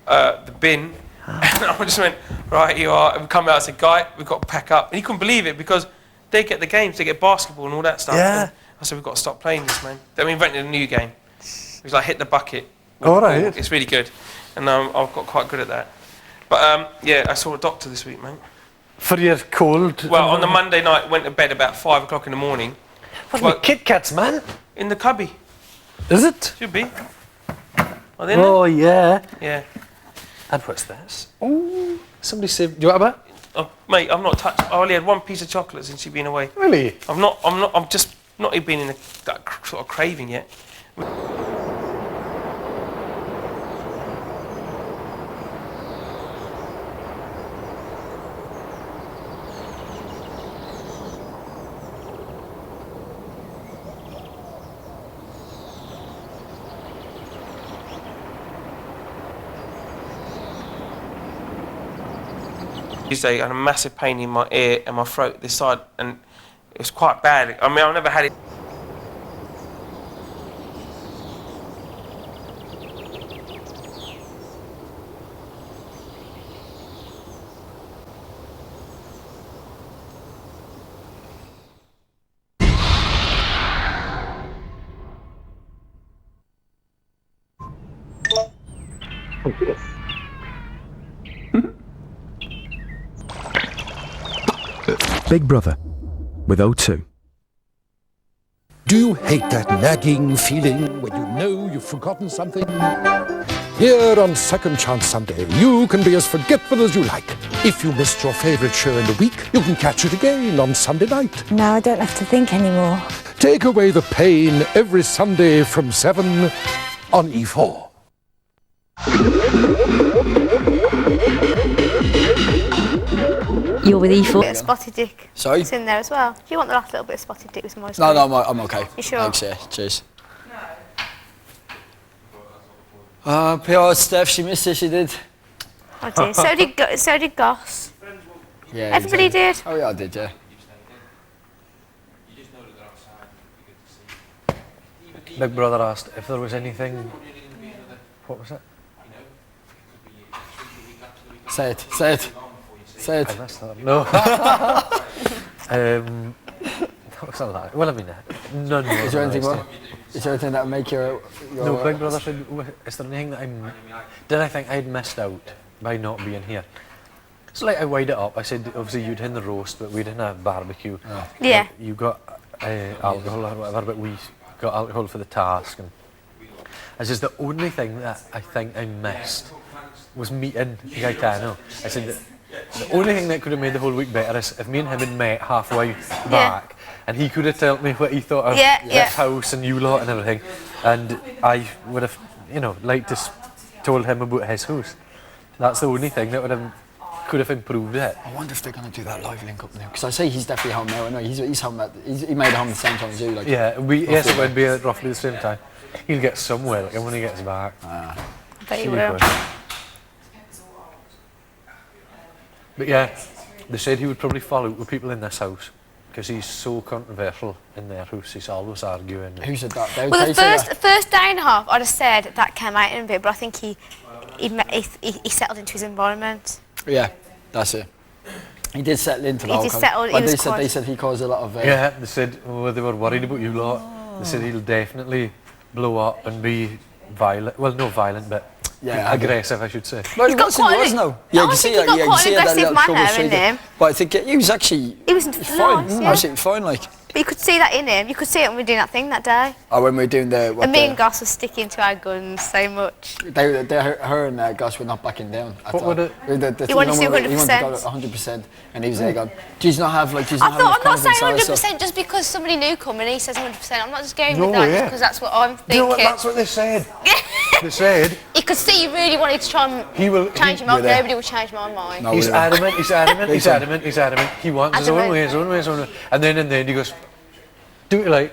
The bin. And I just went, right, you are. And we come out and said, Guy, we've got to pack up. And he couldn't believe it because they get the games, they get basketball and all that stuff. Yeah. And I said, we've got to stop playing this, man. Then we invented a new game. It was like hit the bucket. All right. It's really good. And I've got quite good at that. But yeah, I saw a doctor this week, mate. For your cold? Well, on the Monday night, went to bed about 5 o'clock in the morning. What's with Kit Kats, man? In the cubby. Is it? Should be. Are they in there? Oh, yeah. Yeah. And what's this? Oh, somebody said, do you want a bit? Oh, mate, I've not touched. I only had one piece of chocolate since you've been away. Really? I'm just not even been in that sort of craving yet. Tuesday, I had a massive pain in my ear and my throat this side, and it was quite bad. I mean, I've never had it. Big Brother with O2. Do you hate that nagging feeling when you know you've forgotten something? Here on Second Chance Sunday, you can be as forgetful as you like. If you missed your favourite show in the week, you can catch it again on Sunday night. Now I don't have to think anymore. Take away the pain every Sunday from 7 on E4. You're with E4. Bit of spotted dick. Sorry? It's in there as well. Do you want the last little bit of spotted dick with some ice No, cream? no, I'm okay. You sure? Thanks, yeah. Cheers. PR Steph, she missed it, she did. Oh dear. So did Goss. Yeah. Everybody did. Oh yeah, I did, yeah. Big Brother asked if there was anything. What was it? Say it. Say it. Say it. I messed that up. No. What was that? Well, I mean, none more. Is there anything more? Is there anything that would make your no, Big Brother said, is there anything that did I think I'd missed out by not being here? So like I weighed it up. I said, obviously you'd in the roast, but we didn't have barbecue. Oh. Yeah. You got alcohol or whatever, but we got alcohol for the task. And I said, the only thing that I think I missed was meeting Gaetano. I said, the only thing that could have made the whole week better is if me and him had met halfway back, and he could have told me what he thought of this house and you lot and everything, and I would have, liked to told him about his house. That's the only thing that could have improved it. I wonder if they're going to do that live link up now, because I say he's definitely home now. I know he's home he made it home at the same time as you. Like, yeah, yes, it would be at roughly the same time. He'll get somewhere when he gets back. I bet he will. But yeah, they said he would probably fall out with people in this house because he's so controversial in their house. He's always arguing. Who said that? Well, the first day and a half, I'd have said that came out in a bit, but I think he settled into his environment. Yeah, that's it. He did settle into the whole conversation. They said he caused a lot of... yeah, they said they were worried about you lot. They said he'll definitely blow up and be violent. Well, not violent, but aggressive, I should say. No, he was no. Yeah, you can see that. Yeah, you can see that little trouble in him. But I think he was actually... He was fine. Absolutely fine, like. But you could see that in him. You could see it when we were doing that thing that day. Oh, when we were doing the... And me and Goss were sticking to our guns so much. Her and Goss were not backing down. What would it... He wanted to do 100%. He wanted to go 100%. And he was there going, do you not have, like... I'm not saying 100% just because somebody new come and he says 100%. I'm not just going with that just because that's what I'm thinking. You know what? That's what they said. They said... You could see you really wanted to try and change him up. Nobody will change my mind. He's adamant. He wants his own way. And then in the end he goes... Do it like.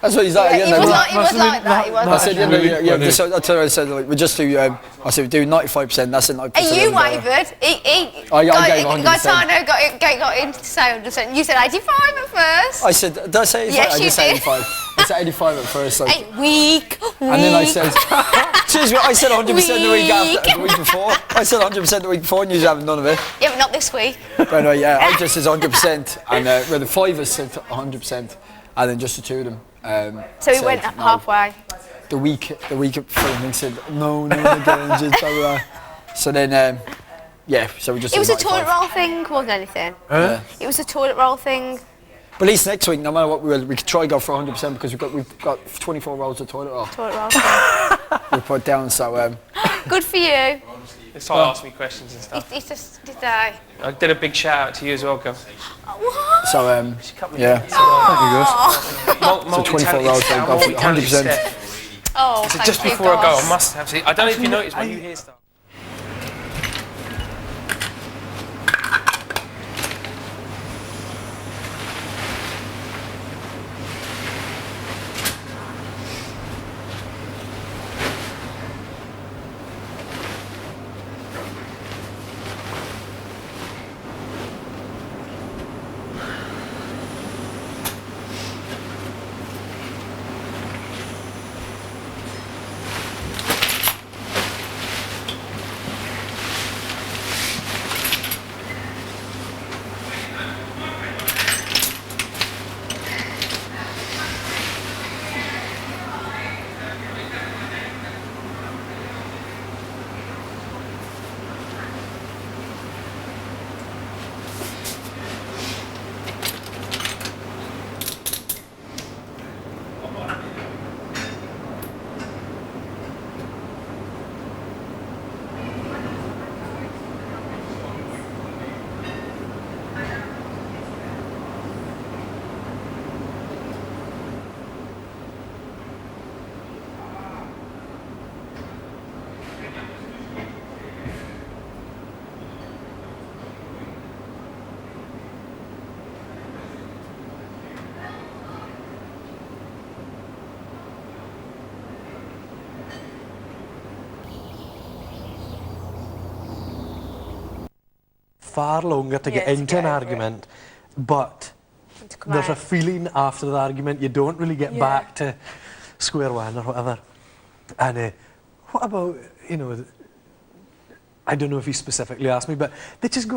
That's what he's like. Yeah, he was like that. I said, I told her, I said, like, we just do. I said we do 95%. That's it. 90%. And you wavered. I gave 100%. Gaetano got in to say 100%. You said 85 at first. I said, did I say 85? Yes, I just said 85. I said 85 at first. Like. Weak. And then I said, excuse me, I said 100% the week before. I said 100% the week before, and you haven't none of it. Yeah, but not this week. But anyway, yeah, I just said 100%, and the 5 of us said 100%. And then just the two of them. So we went halfway. The week of filming said no again, just blah, blah. So then, so we just. It was a toilet roll thing, wasn't anything. Yeah. It was a toilet roll thing. But at least next week, no matter what, we could try go for 100% because we've got 24 rolls of toilet roll. Toilet roll. We put down, so. Good for you. They started asking me questions and stuff. It's just, did they? I did a big shout out to you as well, girl. What? So, yeah. Thank you, So 24 rolls, so go for 100%. Oh, So thank just you, before I go, Goss. I must have. I don't know if you noticed when you hear stuff. Far longer to get into an argument, but there's a feeling after the argument you don't really get back to square one or whatever. And what about, you know, I don't know if he specifically asked me, but they just go